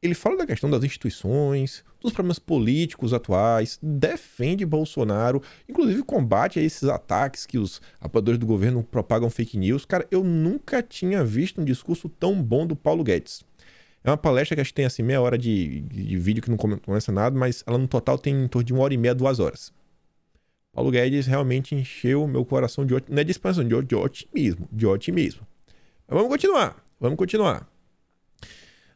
Ele fala da questão das instituições, dos problemas políticos atuais, defende Bolsonaro, inclusive combate a esses ataques que os apoiadores do governo propagam fake news. Cara, eu nunca tinha visto um discurso tão bom do Paulo Guedes. É uma palestra que acho que tem assim meia hora de vídeo que não começa nada, mas ela no total tem em torno de 1h30, 2 horas. Paulo Guedes realmente encheu meu coração de otimismo, não é de expansão, de otimismo. Mas vamos continuar.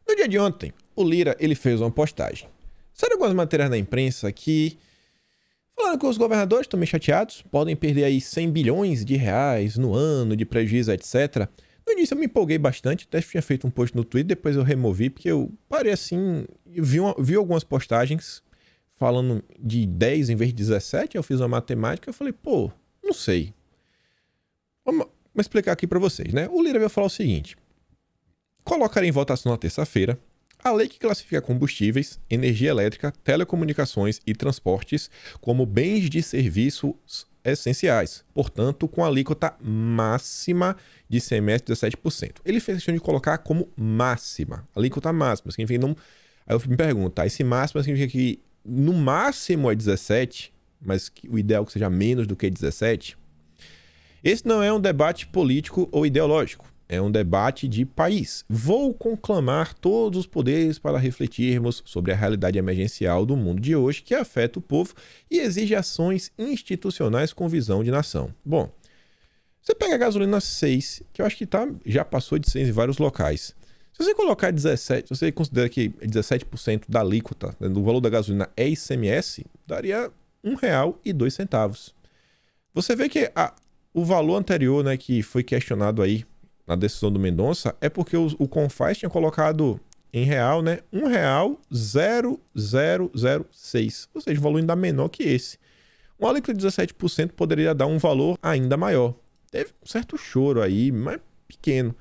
No dia de ontem, o Lira ele fez uma postagem. Saíram algumas matérias na imprensa que falando que os governadores estão meio chateados, podem perder aí 100 bilhões de reais no ano de prejuízo, etc. No início eu me empolguei bastante, até tinha feito um post no Twitter, depois eu removi, porque eu parei assim, vi algumas postagens falando de 10 em vez de 17, eu fiz uma matemática, eu falei, pô, não sei. Vamos explicar aqui pra vocês, né? O Lira veio falar o seguinte, colocarei em votação na terça-feira A lei que classifica combustíveis, energia elétrica, telecomunicações e transportes como bens de serviços essenciais, portanto, com alíquota máxima de ICMS de 17%. Ele fez questão de colocar como máxima, alíquota máxima, significa não... Aí eu me pergunto, esse máximo significa que no máximo é 17%, mas que o ideal é que seja menos do que 17%? Esse não é um debate político ou ideológico. É um debate de país. Vou conclamar todos os poderes para refletirmos sobre a realidade emergencial do mundo de hoje que afeta o povo e exige ações institucionais com visão de nação. Bom, você pega a gasolina 6, que eu acho que já passou de 6 em vários locais. Se você colocar 17, se você considera que 17% da alíquota, do valor da gasolina é ICMS, daria R$1,02. Você vê que o valor anterior, né, que foi questionado aí na decisão do Mendonça, é porque o Confaz tinha colocado em real, né, R$1,0006, ou seja, um valor ainda menor que esse. Um alíquota de 17% poderia dar um valor ainda maior. Teve um certo choro aí, mas pequeno.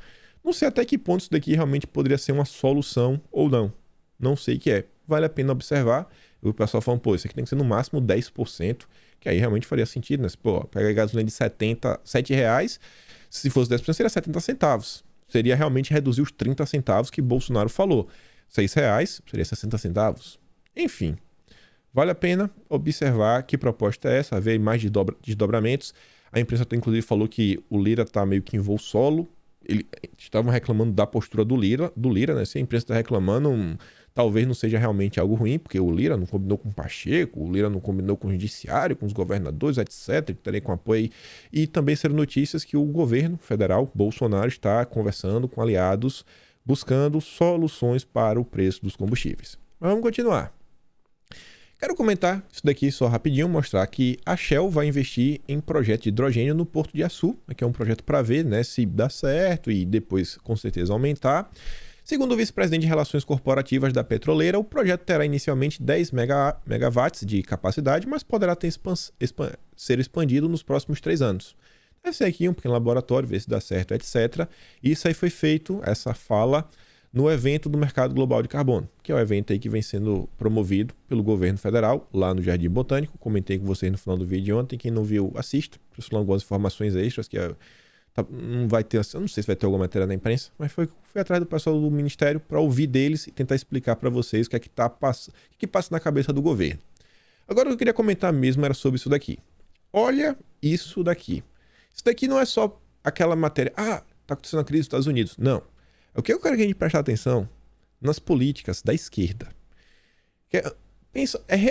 Não sei até que ponto isso daqui realmente poderia ser uma solução ou não. Não sei o que é. Vale a pena observar. O pessoal falando, pô, isso aqui tem que ser no máximo 10%, que aí realmente faria sentido, né? Pô, pega a gasolina de R$7, se fosse 10% seria 70 centavos. Seria realmente reduzir os 30 centavos que Bolsonaro falou. R$6 seria 60 centavos. Enfim, vale a pena observar que proposta é essa, ver mais desdobramentos. A imprensa inclusive falou que o Lira está meio que em voo solo. Eles estavam reclamando da postura do Lira, né? Se a imprensa está reclamando, talvez não seja realmente algo ruim, porque o Lira não combinou com o Pacheco, o Lira não combinou com o Judiciário, com os governadores, etc., que terem com apoio. E também serão notícias que o governo federal, Bolsonaro, está conversando com aliados, buscando soluções para o preço dos combustíveis. Mas vamos continuar. Quero comentar isso daqui só rapidinho, mostrar que a Shell vai investir em projeto de hidrogênio no Porto de Açu, que é um projeto para ver, né, se dá certo e depois com certeza aumentar. Segundo o vice-presidente de Relações Corporativas da petroleira, o projeto terá inicialmente 10 megawatts de capacidade, mas poderá ser expandido nos próximos 3 anos. Deve ser aqui um pequeno laboratório, ver se dá certo, etc. E isso aí foi feito, essa fala, no evento do Mercado Global de Carbono, que é o evento aí que vem sendo promovido pelo governo federal, lá no Jardim Botânico. Comentei com vocês no final do vídeo de ontem. Quem não viu, assista. Trouxe algumas informações extras que não vai ter, eu não sei se vai ter alguma matéria na imprensa, mas fui atrás do pessoal do Ministério para ouvir deles e tentar explicar para vocês o que é que passa na cabeça do governo. Agora o que eu queria comentar mesmo era sobre isso daqui. Olha isso daqui. Isso daqui não é só aquela matéria, tá acontecendo a crise dos Estados Unidos. Não. O que eu quero que a gente preste atenção nas políticas da esquerda. É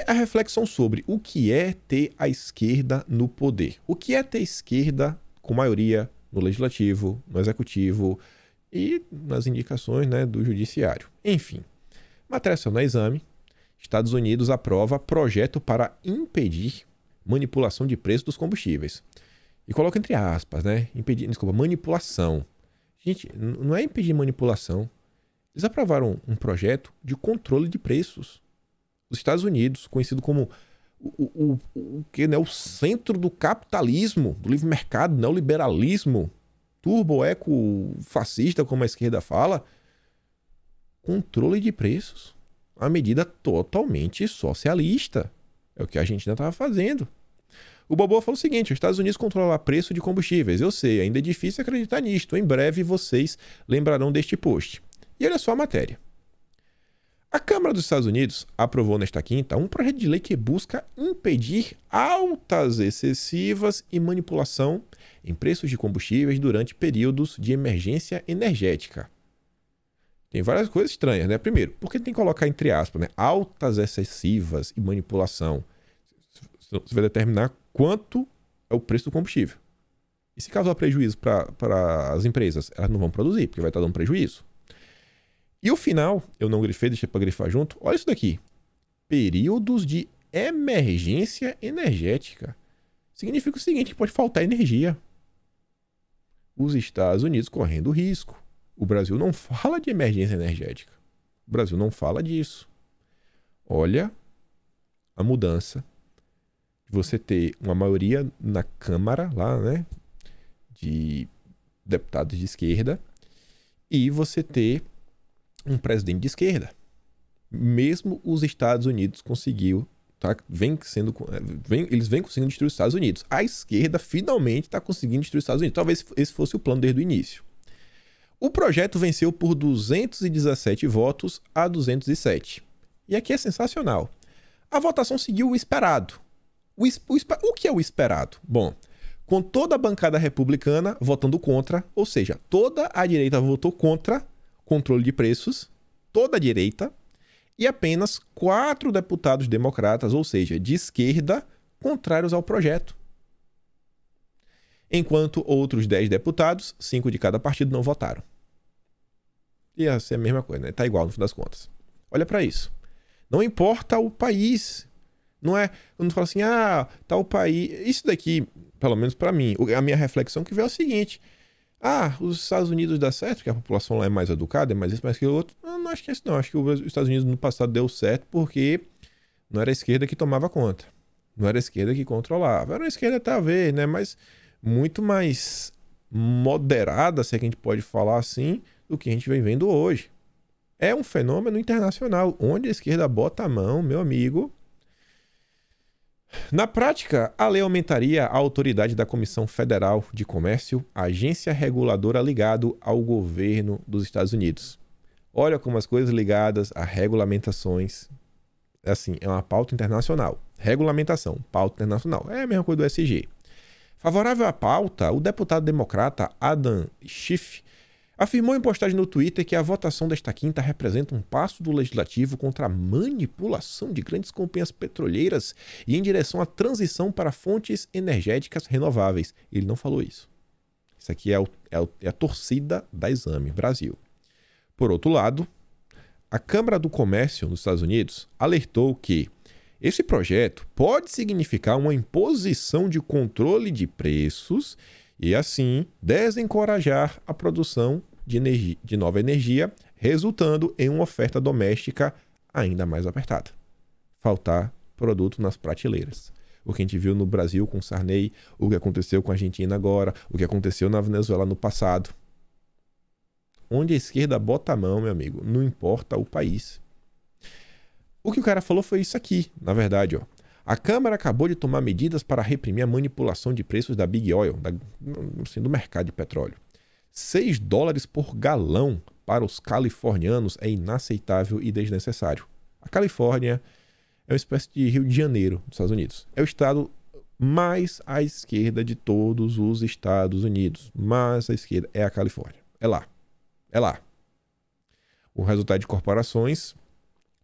a reflexão sobre o que é ter a esquerda no poder. O que é ter esquerda com maioria no legislativo, no executivo e nas indicações, né, do judiciário. Enfim, matéria na exame. Estados Unidos aprova projeto para impedir manipulação de preço dos combustíveis. E coloca entre aspas, né? Manipulação. Gente, não é impedir manipulação. Eles aprovaram um projeto de controle de preços. Os Estados Unidos, conhecido como o centro do capitalismo, do livre mercado, neoliberalismo, turbo-eco-fascista, como a esquerda fala, controle de preços. Uma medida totalmente socialista. É o que a gente ainda estava fazendo. O Bobo falou o seguinte: os Estados Unidos controlam o preço de combustíveis. Eu sei, ainda é difícil acreditar nisto. Em breve vocês lembrarão deste post. E olha só a matéria. A Câmara dos Estados Unidos aprovou nesta quinta um projeto de lei que busca impedir altas excessivas e manipulação em preços de combustíveis durante períodos de emergência energética. Tem várias coisas estranhas, né? Primeiro, por que tem que colocar entre aspas, né? Altas excessivas e manipulação? Você vai determinar quanto é o preço do combustível. E se causar prejuízo para as empresas, elas não vão produzir, porque vai estar dando prejuízo. E o final, eu não grifei, deixei para grifar junto. Olha isso daqui. Períodos de emergência energética. Significa o seguinte, que pode faltar energia. Os Estados Unidos correndo risco. O Brasil não fala de emergência energética. O Brasil não fala disso. Olha a mudança. Você ter uma maioria na Câmara, lá, né, de deputados de esquerda, e você ter um presidente de esquerda. mesmo os Estados Unidos conseguiu, tá? Eles vêm conseguindo destruir os Estados Unidos. A esquerda finalmente está conseguindo destruir os Estados Unidos. Talvez esse fosse o plano desde o início. O projeto venceu por 217 votos a 207. E aqui é sensacional. A votação seguiu o esperado. O que é o esperado? Bom, com toda a bancada republicana votando contra, ou seja, toda a direita votou contra controle de preços, toda a direita, e apenas 4 deputados democratas, ou seja, de esquerda, contrários ao projeto. Enquanto outros 10 deputados, 5 de cada partido, não votaram. Ia ser a mesma coisa, né? Tá igual no fim das contas. Olha para isso. Não importa o país. Não é... Quando fala assim, tal país... Isso daqui, pelo menos para mim, a minha reflexão que veio é o seguinte... os Estados Unidos dá certo, porque a população lá é mais educada, é mais isso, mais aquilo outro. Não acho que é isso, não. Acho que os Estados Unidos no passado deu certo porque não era a esquerda que tomava conta. Não era a esquerda que controlava. Era a esquerda, talvez, né? Mas muito mais moderada, se é que a gente pode falar assim, do que a gente vem vendo hoje. É um fenômeno internacional, onde a esquerda bota a mão, meu amigo. Na prática, a lei aumentaria a autoridade da Comissão Federal de Comércio, agência reguladora ligado ao governo dos Estados Unidos. Olha como as coisas ligadas a regulamentações, assim, é uma pauta internacional. Regulamentação, pauta internacional. É a mesma coisa do SG. Favorável à pauta, o deputado democrata Adam Schiff afirmou em postagem no Twitter que a votação desta quinta representa um passo do legislativo contra a manipulação de grandes companhias petroleiras e em direção à transição para fontes energéticas renováveis. Ele não falou isso. Isso aqui é a torcida da Exame Brasil. Por outro lado, a Câmara do Comércio nos Estados Unidos alertou que esse projeto pode significar uma imposição de controle de preços e, assim, desencorajar a produção de nova energia, resultando em uma oferta doméstica ainda mais apertada. Faltar produto nas prateleiras. O que a gente viu no Brasil com Sarney, o que aconteceu com a Argentina agora, o que aconteceu na Venezuela no passado. Onde a esquerda bota a mão, meu amigo, não importa o país. O que o cara falou foi isso aqui, na verdade, ó. A Câmara acabou de tomar medidas para reprimir a manipulação de preços da Big Oil, do mercado de petróleo. $6 por galão para os californianos é inaceitável e desnecessário. A Califórnia é uma espécie de Rio de Janeiro dos Estados Unidos. É o estado mais à esquerda de todos os Estados Unidos. Mais à esquerda é a Califórnia. É lá. É lá. O resultado de corporações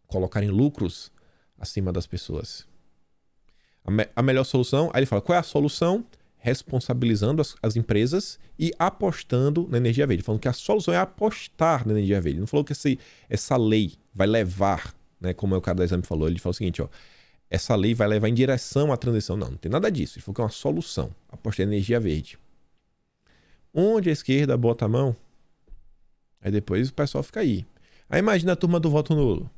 colocarem lucros acima das pessoas. A melhor solução, aí ele fala, qual é a solução? Responsabilizando as empresas e apostando na energia verde. Falando que a solução é apostar na energia verde. Ele não falou que essa lei vai levar, né, como o cara da Exame falou, ele falou o seguinte, ó, essa lei vai levar em direção à transição. Não tem nada disso. Ele falou que é uma solução, apostar na energia verde. Onde a esquerda bota a mão, aí depois o pessoal fica aí. Aí imagina a turma do voto nulo.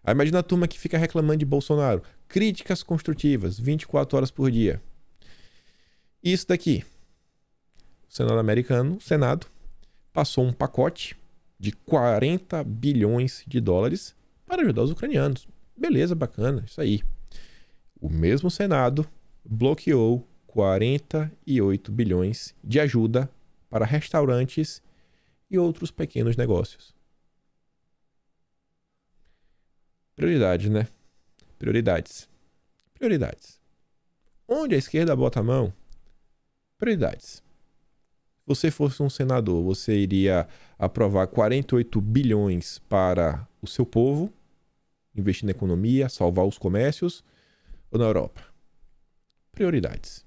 Aí imagina a turma que fica reclamando de Bolsonaro. Críticas construtivas, 24 horas por dia. Isso daqui. O Senado americano, o Senado, passou um pacote de 40 bilhões de dólares para ajudar os ucranianos. Beleza, bacana, isso aí. O mesmo Senado bloqueou 48 bilhões de ajuda para restaurantes e outros pequenos negócios. Prioridades, né? Prioridades. Onde a esquerda bota a mão? Prioridades. Se você fosse um senador, você iria aprovar 48 bilhões para o seu povo, investir na economia, salvar os comércios, ou na Europa? Prioridades.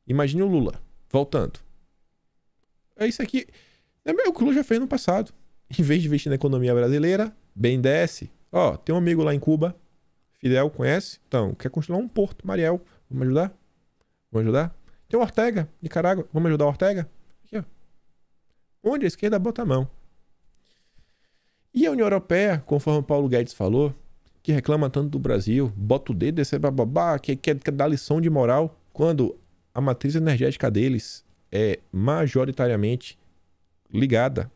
Imagine o Lula voltando. É isso aqui. É o que o Lula já fez no passado. Em vez de investir na economia brasileira, BNDES. Ó, tem um amigo lá em Cuba, Fidel, conhece? Então, quer construir um porto, Mariel. Vamos ajudar? Tem o Ortega, Nicarágua. Vamos ajudar o Ortega? Aqui, ó. Onde a esquerda bota a mão. E a União Europeia, conforme o Paulo Guedes falou, que reclama tanto do Brasil, bota o dedo, desse bababá, que quer dar lição de moral, quando a matriz energética deles é majoritariamente ligada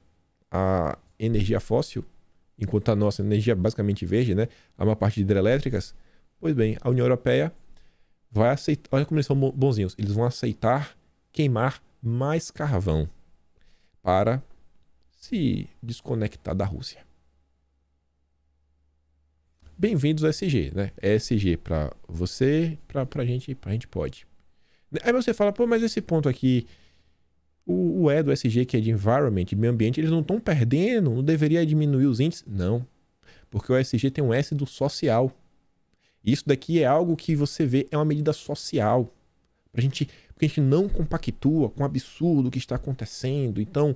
à energia fóssil. enquanto a nossa energia é basicamente verde, né? A maior parte de hidrelétricas. Pois bem, a União Europeia vai aceitar, olha como eles são bonzinhos, eles vão aceitar queimar mais carvão para se desconectar da Rússia. Bem-vindos ao ESG, né? ESG para você, pra gente pode. Aí você fala, pô, mas esse ponto aqui, o E do ESG, que é de environment, de meio ambiente, eles não estão perdendo, não deveria diminuir os índices? Não, porque o ESG tem um S do social. Isso daqui é algo que você vê, é uma medida social. Porque a gente não compactua com o absurdo que está acontecendo. Então,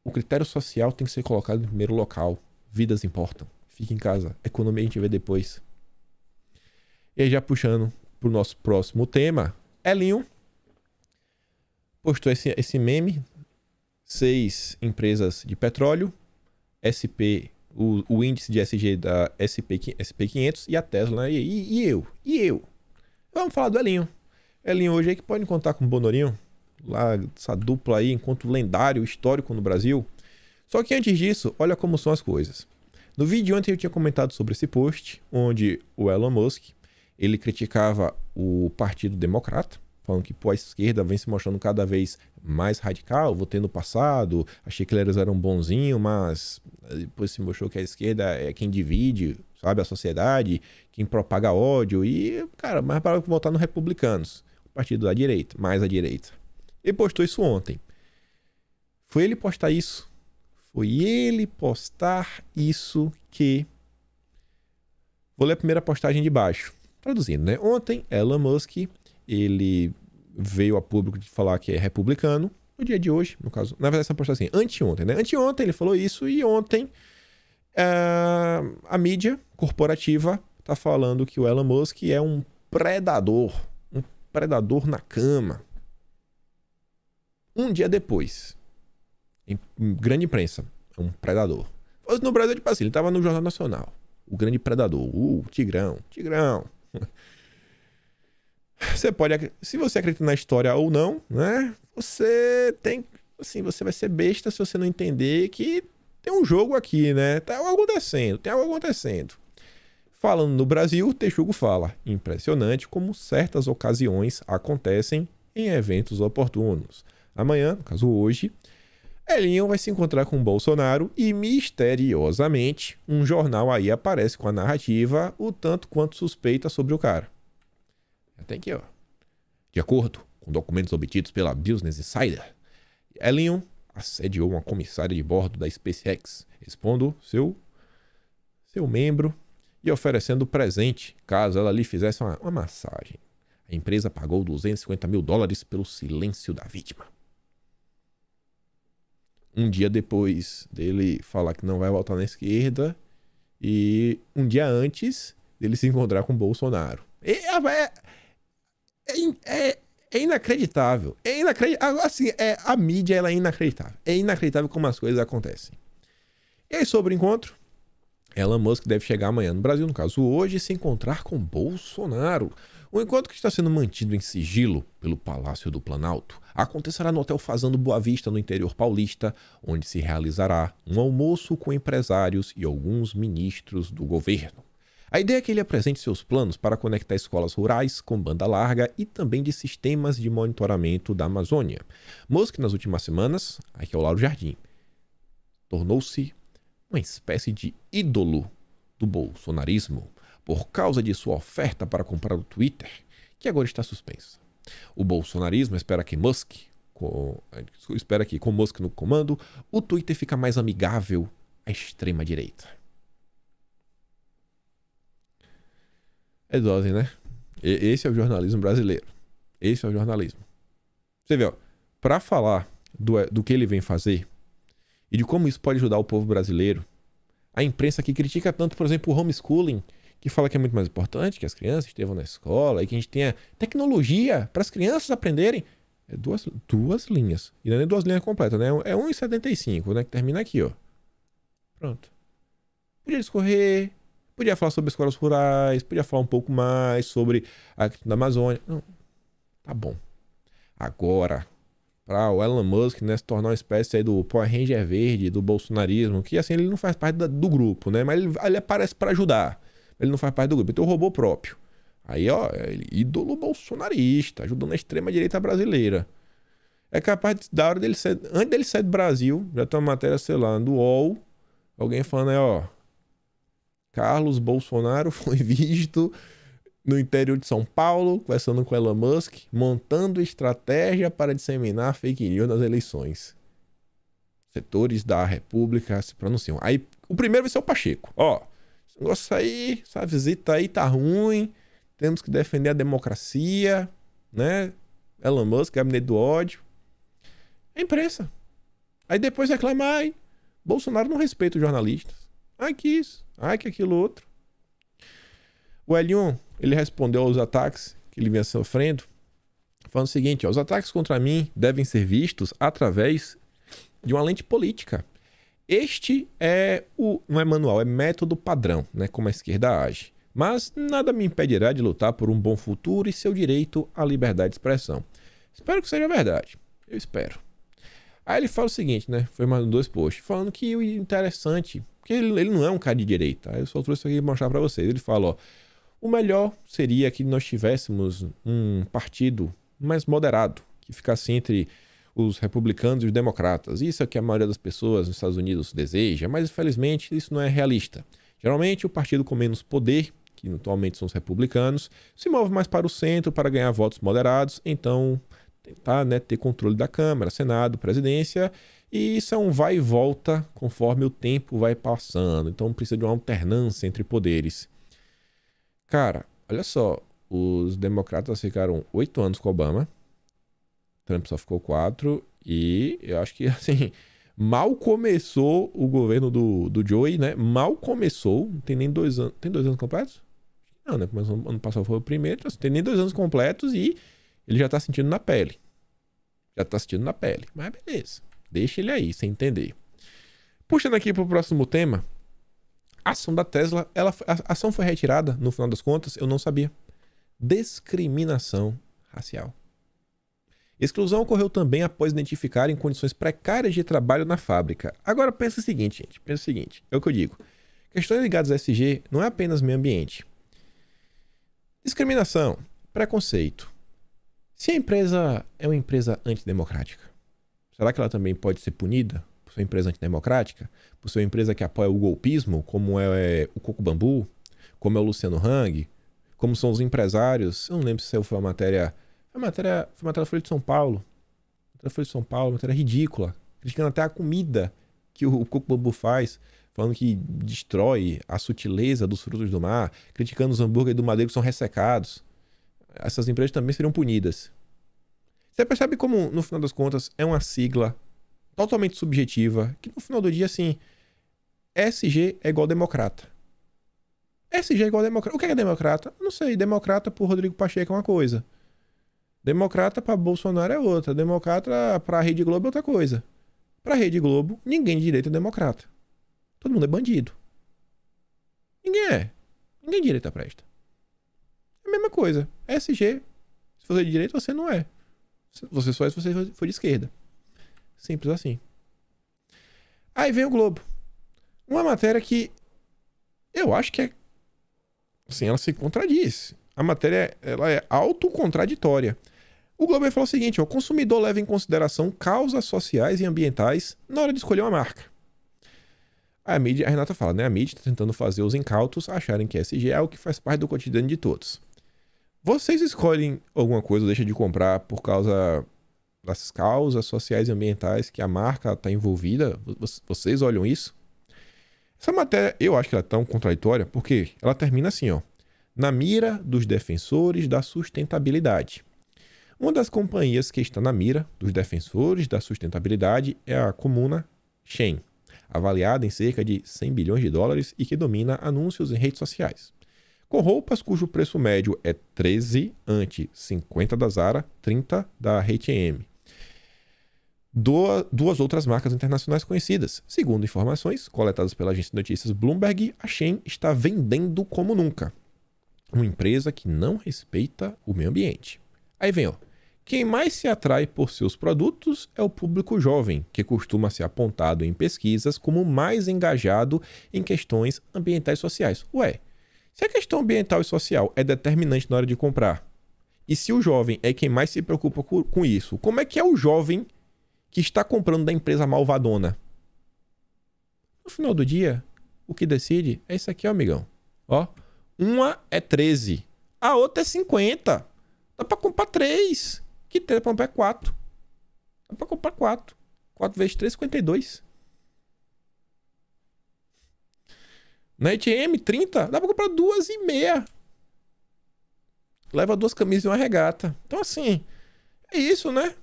o critério social tem que ser colocado em primeiro local. Vidas importam. Fique em casa. Economia a gente vê depois. E aí, já puxando para o nosso próximo tema, Elinho postou esse meme. 6 empresas de petróleo, SP, o índice de ESG da SP500 e a Tesla. E eu? Vamos falar do Elinho. Elinho hoje aí que pode contar com o Bonorinho. Lá, essa dupla aí, enquanto lendário, histórico no Brasil. Só que antes disso, olha como são as coisas. No vídeo de ontem eu tinha comentado sobre esse post, onde o Elon Musk, ele criticava o Partido Democrata, falando que pô, a esquerda vem se mostrando cada vez mais radical. Votei no passado, achei que eles eram bonzinhos, mas depois se mostrou que a esquerda é quem divide, sabe, a sociedade, quem propaga ódio. E, cara, mais para votar nos republicanos, o partido da direita, mais à direita. Ele postou isso ontem. Foi ele postar isso que... Vou ler a primeira postagem de baixo. Traduzindo, né? Ontem, Elon Musk, ele veio a público de falar que é republicano. No dia de hoje, no caso... Na verdade, essa postagem assim, anteontem, né? Anteontem ele falou isso e ontem a mídia corporativa tá falando que o Elon Musk é um predador na cama. Um dia depois, em grande imprensa, é um predador. No Brasil, tipo assim, ele tava no Jornal Nacional. O grande predador, Tigrão. Você pode, se você acredita na história ou não, né? Você tem, assim, você vai ser besta se você não entender que tem um jogo aqui, né? Tem algo acontecendo. Falando no Brasil, o Texugo fala, impressionante como certas ocasiões acontecem em eventos oportunos. Amanhã, no caso hoje, Elinho vai se encontrar com o Bolsonaro e, misteriosamente, um jornal aí aparece com a narrativa o tanto quanto suspeita sobre o cara. Tem aqui, ó. De acordo com documentos obtidos pela Business Insider, Elinho assediou uma comissária de bordo da SpaceX, expondo seu membro e oferecendo presente caso ela lhe fizesse uma massagem. A empresa pagou $250 mil pelo silêncio da vítima. Um dia depois dele falar que não vai voltar na esquerda e um dia antes dele se encontrar com o Bolsonaro. É inacreditável. Assim, a mídia ela é inacreditável. É inacreditável como as coisas acontecem. E aí, sobre o encontro, Elon Musk deve chegar amanhã no Brasil, no caso hoje, e se encontrar com Bolsonaro. O encontro, que está sendo mantido em sigilo pelo Palácio do Planalto, acontecerá no Hotel Fazano Boa Vista, no interior paulista, onde se realizará um almoço com empresários e alguns ministros do governo. A ideia é que ele apresente seus planos para conectar escolas rurais com banda larga e também de sistemas de monitoramento da Amazônia. Musk, nas últimas semanas, aqui é o Lauro Jardim, tornou-se uma espécie de ídolo do bolsonarismo por causa de sua oferta para comprar o Twitter, que agora está suspensa. O bolsonarismo espera que com Musk no comando, o Twitter fica mais amigável à extrema-direita. É dose, né? Esse é o jornalismo brasileiro. Esse é o jornalismo. Você vê, ó, para falar do que ele vem fazer e de como isso pode ajudar o povo brasileiro, a imprensa que critica tanto, por exemplo, o homeschooling, que fala que é muito mais importante que as crianças estejam na escola e que a gente tenha tecnologia para as crianças aprenderem. É duas linhas. E não é nem 2 linhas completas, né? É 1,75, né? Que termina aqui, ó. Pronto. Podia discorrer, podia falar sobre escolas rurais, podia falar um pouco mais sobre a questão da Amazônia. Não. Tá bom. Agora, para o Elon Musk, né, se tornar uma espécie aí do Power Ranger verde, do bolsonarismo, que assim, ele não faz parte do grupo, né? Mas ele aparece para ajudar. Ele não faz parte do grupo, ele tem um robô próprio. Aí, ó, ele ídolo bolsonarista, ajudando a extrema-direita brasileira. É capaz da hora dele sair, antes dele sair do Brasil, já tem uma matéria, sei lá, do UOL, alguém falando aí, ó, Carlos Bolsonaro foi visto no interior de São Paulo, conversando com Elon Musk, montando estratégia para disseminar fake news nas eleições. Setores da República se pronunciam. Aí, o primeiro vai ser o Pacheco. Ó, esse negócio aí, essa visita aí tá ruim, temos que defender a democracia, né? Elon Musk, gabinete do ódio. É imprensa. Aí depois reclama, ai, Bolsonaro não respeita os jornalistas. Ai, que isso. Ai, que aquilo outro. O L1, ele respondeu aos ataques que ele vinha sofrendo, falando o seguinte, ó, os ataques contra mim devem ser vistos através de uma lente política. Este é não é manual, é método padrão, né, como a esquerda age. Mas nada me impedirá de lutar por um bom futuro e seu direito à liberdade de expressão. Espero que seja verdade. Eu espero. Aí ele fala o seguinte, né, foi mais 2 posts, falando que o interessante, porque ele não é um cara de direita. Aí eu só trouxe isso aqui para mostrar para vocês. Ele fala, ó, o melhor seria que nós tivéssemos um partido mais moderado, que ficasse entre os republicanos e os democratas. Isso é o que a maioria das pessoas nos Estados Unidos deseja, mas infelizmente isso não é realista. Geralmente o partido com menos poder, que atualmente são os republicanos, se move mais para o centro para ganhar votos moderados, então tentar, né, ter controle da Câmara, Senado, Presidência, e isso é um vai e volta conforme o tempo vai passando. Então precisa de uma alternância entre poderes. Cara, olha só, os democratas ficaram 8 anos com Obama, Trump só ficou 4, e eu acho que, assim, mal começou o governo do Joe, né? Mal começou, não tem nem 2 anos. Tem 2 anos completos? Não, né? Começou, ano passado foi o primeiro, então, assim, tem nem 2 anos completos e ele já tá sentindo na pele. Já tá sentindo na pele. Mas beleza, deixa ele aí, sem entender. Puxando aqui pro próximo tema. A ação da Tesla, a ação foi retirada, no final das contas, eu não sabia. Discriminação racial. Exclusão ocorreu também após identificarem condições precárias de trabalho na fábrica. Agora pensa o seguinte, gente, pensa o seguinte, é o que eu digo. Questões ligadas a SG não é apenas meio ambiente. Discriminação, preconceito. Se a empresa é uma empresa antidemocrática, será que ela também pode ser punida? Por ser uma empresa antidemocrática, por ser uma empresa que apoia o golpismo, como é o Coco Bambu, como é o Luciano Hang, como são os empresários. Eu não lembro se foi uma matéria. Foi uma matéria da Folha de São Paulo. Uma matéria ridícula. Criticando até a comida que o Coco Bambu faz, falando que destrói a sutileza dos frutos do mar, criticando os hambúrgueres do Madeiro que são ressecados. Essas empresas também seriam punidas. Você percebe como, no final das contas, é uma sigla totalmente subjetiva, que no final do dia, assim, SG é igual democrata. SG é igual democrata. O que é democrata? Não sei. Democrata por Rodrigo Pacheco é uma coisa. Democrata para Bolsonaro é outra. Democrata para a Rede Globo é outra coisa. Para a Rede Globo, ninguém de direita é democrata. Todo mundo é bandido. Ninguém é. Ninguém de direita presta. É a mesma coisa. SG, se você é de direita, você não é. Você só é se você for de esquerda. Simples assim. Aí vem o Globo. Uma matéria que eu acho que é... assim, ela se contradiz. A matéria, ela é autocontraditória. O Globo vai falar o seguinte, ó, o consumidor leva em consideração causas sociais e ambientais na hora de escolher uma marca. A mídia, a Renata fala, né? A mídia está tentando fazer os incautos acharem que SG é algo que faz parte do cotidiano de todos. Vocês escolhem alguma coisa ou deixam de comprar por causa das causas sociais e ambientais que a marca está envolvida? Vocês olham isso? Essa matéria, eu acho que ela é tão contraditória porque ela termina assim, ó. Na mira dos defensores da sustentabilidade. Uma das companhias que está na mira dos defensores da sustentabilidade é a Comuna Shein, avaliada em cerca de 100 bilhões de dólares e que domina anúncios em redes sociais. Com roupas cujo preço médio é 13 ante 50 da Zara, 30 da H&M. Duas outras marcas internacionais conhecidas. Segundo informações coletadas pela agência de notícias Bloomberg, a Shein está vendendo como nunca. Uma empresa que não respeita o meio ambiente. Aí vem, ó. Quem mais se atrai por seus produtos é o público jovem, que costuma ser apontado em pesquisas como mais engajado em questões ambientais e sociais. Ué, se a questão ambiental e social é determinante na hora de comprar, e se o jovem é quem mais se preocupa com isso, como é que é o jovem que está comprando da empresa malvadona? No final do dia, o que decide é isso aqui, ó, amigão. Ó, uma é 13, a outra é 50. Dá pra comprar 3. Que 3 pra comprar 4. Dá pra comprar 4. 4 vezes 3, 52. Na H&M, 30. Dá pra comprar 2,5. Leva 2 camisas e uma regata. Então, assim, é isso, né?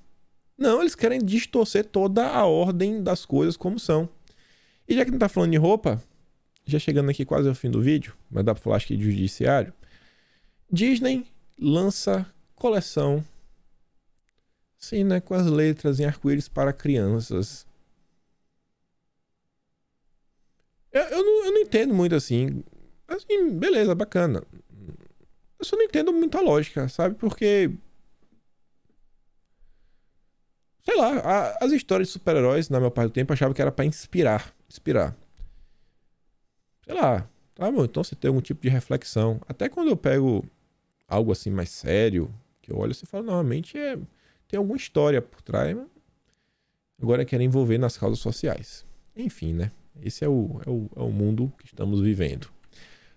Não, eles querem distorcer toda a ordem das coisas como são. E já que não tá falando de roupa, já chegando aqui quase ao fim do vídeo, mas dá pra falar acho que de judiciário, Disney lança coleção, sim, né, com as letras em arco-íris para crianças. Eu não entendo muito assim. Assim, beleza, bacana. Eu só não entendo muita lógica, sabe? Porque, sei lá, as histórias de super-heróis, na maior parte do tempo, eu achava que era pra inspirar. Sei lá, tá bom, então você tem algum tipo de reflexão. Até quando eu pego algo assim mais sério, que eu olho assim e falo, normalmente tem alguma história por trás, mas agora quer envolver nas causas sociais. Enfim, né? Esse é o mundo que estamos vivendo.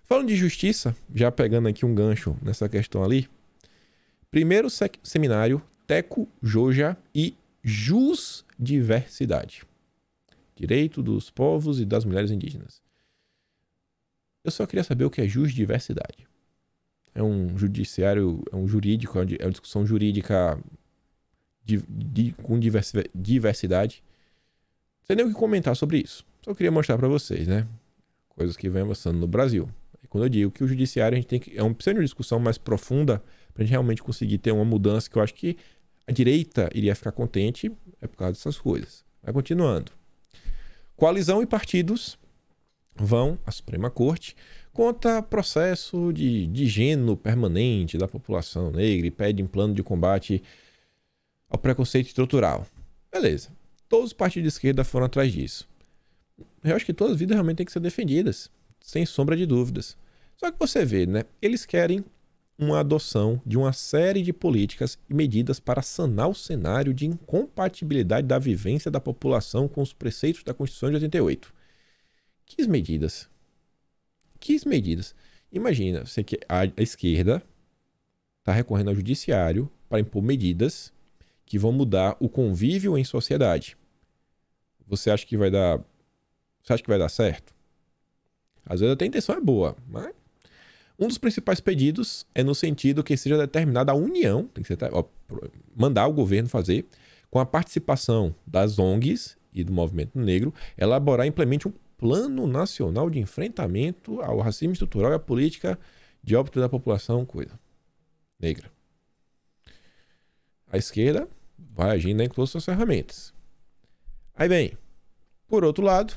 Falando de justiça, já pegando aqui um gancho nessa questão ali, primeiro seminário Teco, Joja e Jusdiversidade. Direito dos povos e das mulheres indígenas. Eu só queria saber o que é jusdiversidade. É um judiciário, é um jurídico, é uma discussão jurídica com diversidade. Não sei nem o que comentar sobre isso. Só queria mostrar para vocês, né? Coisas que vem avançando no Brasil. E quando eu digo que o judiciário a gente tem que... precisa de uma discussão mais profunda para a gente realmente conseguir ter uma mudança que eu acho que a direita iria ficar contente é por causa dessas coisas. Vai continuando. Coalizão e partidos vão à Suprema Corte contra processo de gênero permanente da população negra e pedem plano de combate ao preconceito estrutural. Beleza. Todos os partidos de esquerda foram atrás disso. Eu acho que todas as vidas realmente têm que ser defendidas, sem sombra de dúvidas. Só que você vê, né? Eles querem uma adoção de uma série de políticas e medidas para sanar o cenário de incompatibilidade da vivência da população com os preceitos da Constituição de 88. Que medidas? Imagina, a esquerda está recorrendo ao judiciário para impor medidas que vão mudar o convívio em sociedade. Você acha que vai dar certo? Às vezes até a intenção é boa, mas um dos principais pedidos é no sentido que seja determinada a união, tem que ser, mandar o governo fazer, com a participação das ONGs e do movimento negro, elaborar e implemente um Plano Nacional de Enfrentamento ao Racismo Estrutural e à Política de Óbito da População Negra. A esquerda vai agindo com todas as suas ferramentas. Aí vem, por outro lado,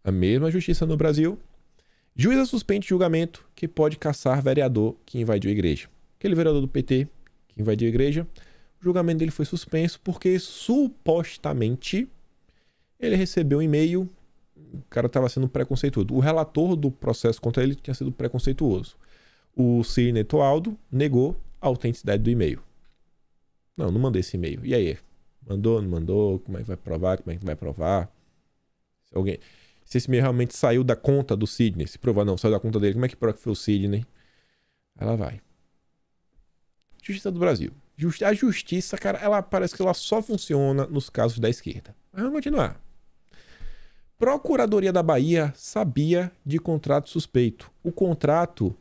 a mesma justiça no Brasil, juíza suspende julgamento que pode caçar vereador que invadiu a igreja. Aquele vereador do PT que invadiu a igreja, o julgamento dele foi suspenso porque supostamente ele recebeu um e-mail. O cara estava sendo preconceituoso. O relator do processo contra ele tinha sido preconceituoso. O Sidney Toaldo negou a autenticidade do e-mail. Não mandei esse e-mail. E aí? Mandou, não mandou? Como é que vai provar? Como é que vai provar? Se esse e-mail realmente saiu da conta do Sidney. Se provar não, saiu da conta dele. Como é que prova que foi o Sidney? Ela vai. Justiça do Brasil. A justiça, cara, ela parece que ela só funciona nos casos da esquerda. Mas vamos continuar. Procuradoria da Bahia sabia de contrato suspeito. O contrato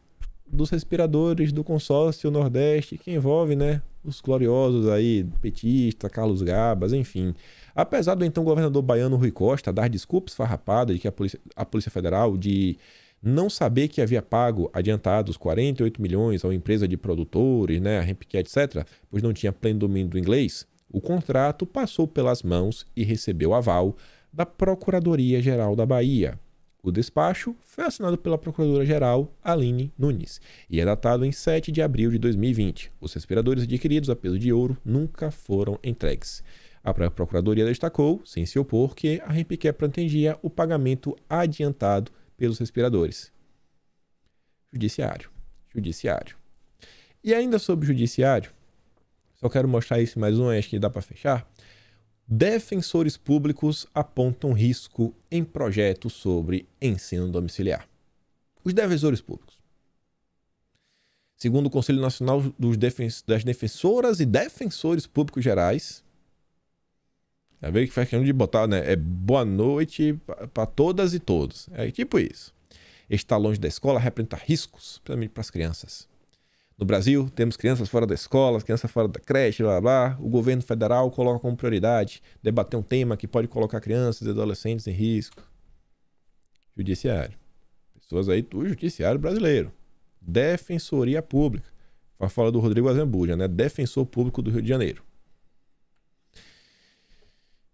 dos respiradores do consórcio Nordeste, que envolve, né, os gloriosos aí, petista, Carlos Gabas, enfim. Apesar do então governador baiano Rui Costa dar desculpas farrapadas de que a Polícia Federal de não saber que havia pago adiantados 48 milhões a uma empresa de produtores, né, a Rempke, etc., pois não tinha pleno domínio do inglês, o contrato passou pelas mãos e recebeu aval da Procuradoria-Geral da Bahia. O despacho foi assinado pela Procuradora-Geral Aline Nunes e é datado em 7 de abril de 2020. Os respiradores adquiridos a peso de ouro nunca foram entregues. A Procuradoria destacou, sem se opor, que a Rempiquet pretendia o pagamento adiantado pelos respiradores. Judiciário. E ainda sobre o judiciário, só quero mostrar isso mais um, acho que dá para fechar. Defensores públicos apontam risco em projetos sobre ensino domiciliar. Os defensores públicos. Segundo o Conselho Nacional das Defensoras e Defensores Públicos Gerais, já veio que faz questão de botar, né? É boa noite para todas e todos. É tipo isso. Estar longe da escola representa riscos, principalmente para as crianças. No Brasil, temos crianças fora da escola, crianças fora da creche, blá, blá. O governo federal coloca como prioridade debater um tema que pode colocar crianças e adolescentes em risco. Judiciário. Pessoas aí do judiciário brasileiro. Defensoria Pública. Fala do Rodrigo Azambuja, né? Defensor Público do Rio de Janeiro.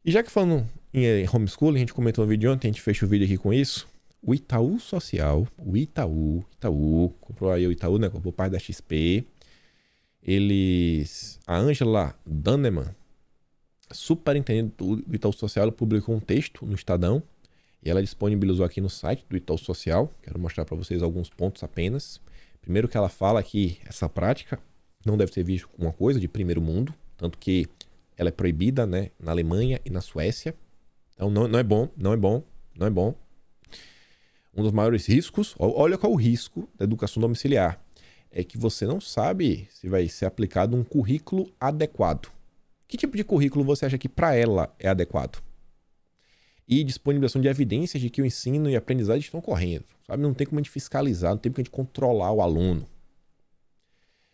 E já que falando em homeschooling, a gente comentou no vídeo ontem, a gente fecha o vídeo aqui com isso. O Itaú Social, o Itaú, comprou aí o Itaú, né? Comprou parte da XP. A Angela Dannemann, superintendente do Itaú Social, publicou um texto no Estadão e ela disponibilizou aqui no site do Itaú Social. Quero mostrar para vocês alguns pontos apenas. Primeiro que ela fala que essa prática não deve ser vista como uma coisa de primeiro mundo, tanto que ela é proibida, né, na Alemanha e na Suécia. Então não é bom. Um dos maiores riscos, olha qual é o risco da educação domiciliar, é que você não sabe se vai ser aplicado um currículo adequado. Que tipo de currículo você acha que para ela é adequado? E disponibilização de evidências de que o ensino e a aprendizagem estão ocorrendo. Sabe? Não tem como a gente fiscalizar, não tem como a gente controlar o aluno.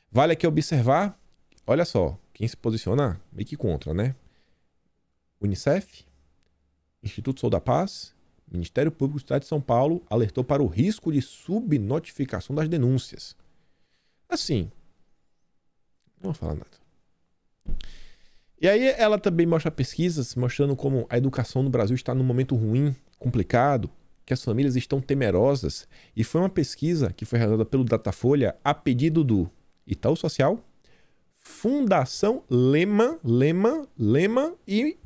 Vale aqui observar, olha só, quem se posiciona meio que contra, né? Unicef, Instituto Sou da Paz, Ministério Público do Estado de São Paulo alertou para o risco de subnotificação das denúncias. Assim, não vou falar nada. E aí ela também mostra pesquisas mostrando como a educação no Brasil está num momento ruim, complicado, que as famílias estão temerosas. E foi uma pesquisa que foi realizada pelo Datafolha a pedido do Itaú Social, Fundação Lehman e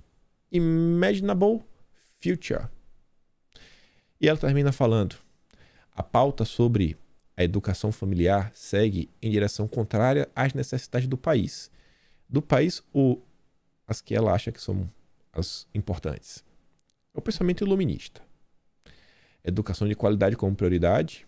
Imaginable Future. E ela termina falando: a pauta sobre a educação familiar segue em direção contrária às necessidades do país. Do país ou as que ela acha que são as importantes. É o pensamento iluminista. Educação de qualidade como prioridade.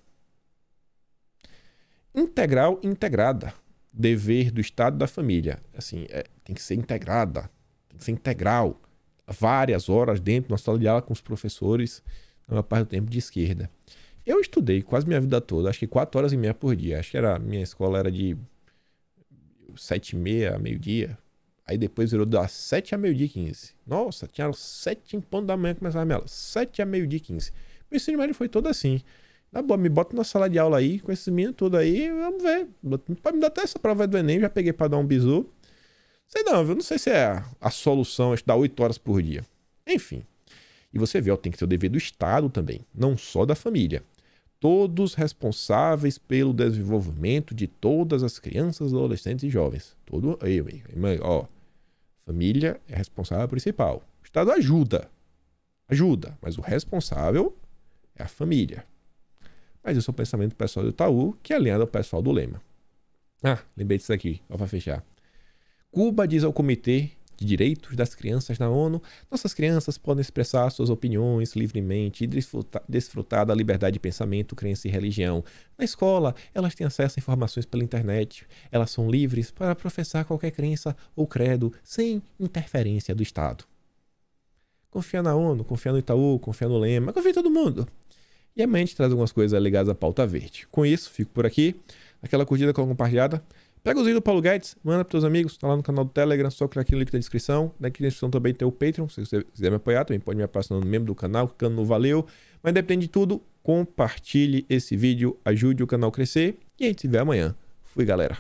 Integral e integrada. Dever do Estado e da família. Assim, tem que ser integrada. Tem que ser integral. Várias horas dentro de uma sala de aula com os professores, na maior parte do tempo de esquerda. Eu estudei quase minha vida toda, acho que 4h30 por dia. Acho que minha escola era de 7h30 a meio-dia. Aí depois virou das 7 a meio-dia e 15. Nossa, tinha 7 em ponto da manhã que começava a minha aula. 7 a meio-dia e 15. Meu ensino médio foi todo assim. Na boa, me bota na sala de aula aí, com esses meninos tudo aí, vamos ver. Pode me dar até essa prova do Enem, já peguei pra dar um bizu. Sei não, viu? Não sei se é a solução estudar 8 horas por dia. Enfim. E você vê, ó, tem que ter o dever do Estado também, não só da família. Todos responsáveis pelo desenvolvimento de todas as crianças, adolescentes e jovens. Todo aí, ó. Família é a responsável principal. O Estado ajuda, mas o responsável é a família. Mas esse é o pensamento do pessoal do Itaú, que é alinhado ao pessoal do Lema. Ah, lembrei disso aqui, ó, para fechar. Cuba diz ao Comitê de Direitos das Crianças na ONU: nossas crianças podem expressar suas opiniões livremente e desfrutar da liberdade de pensamento, crença e religião. Na escola, elas têm acesso a informações pela internet. Elas são livres para professar qualquer crença ou credo sem interferência do Estado. Confia na ONU, confia no Itaú, confia no Lema, confia em todo mundo. E amanhã a gente traz algumas coisas ligadas à pauta verde. Com isso, fico por aqui. Aquela curtida com a compartilhada. Pega os vídeos do Paulo Guedes, manda para teus amigos, tá lá no canal do Telegram, só clicar aqui no link da descrição. Na descrição também tem o Patreon, se você quiser me apoiar, também pode me apoiar no membro do canal, clicando no valeu. Mas depende de tudo, compartilhe esse vídeo, ajude o canal a crescer e a gente se vê amanhã. Fui, galera.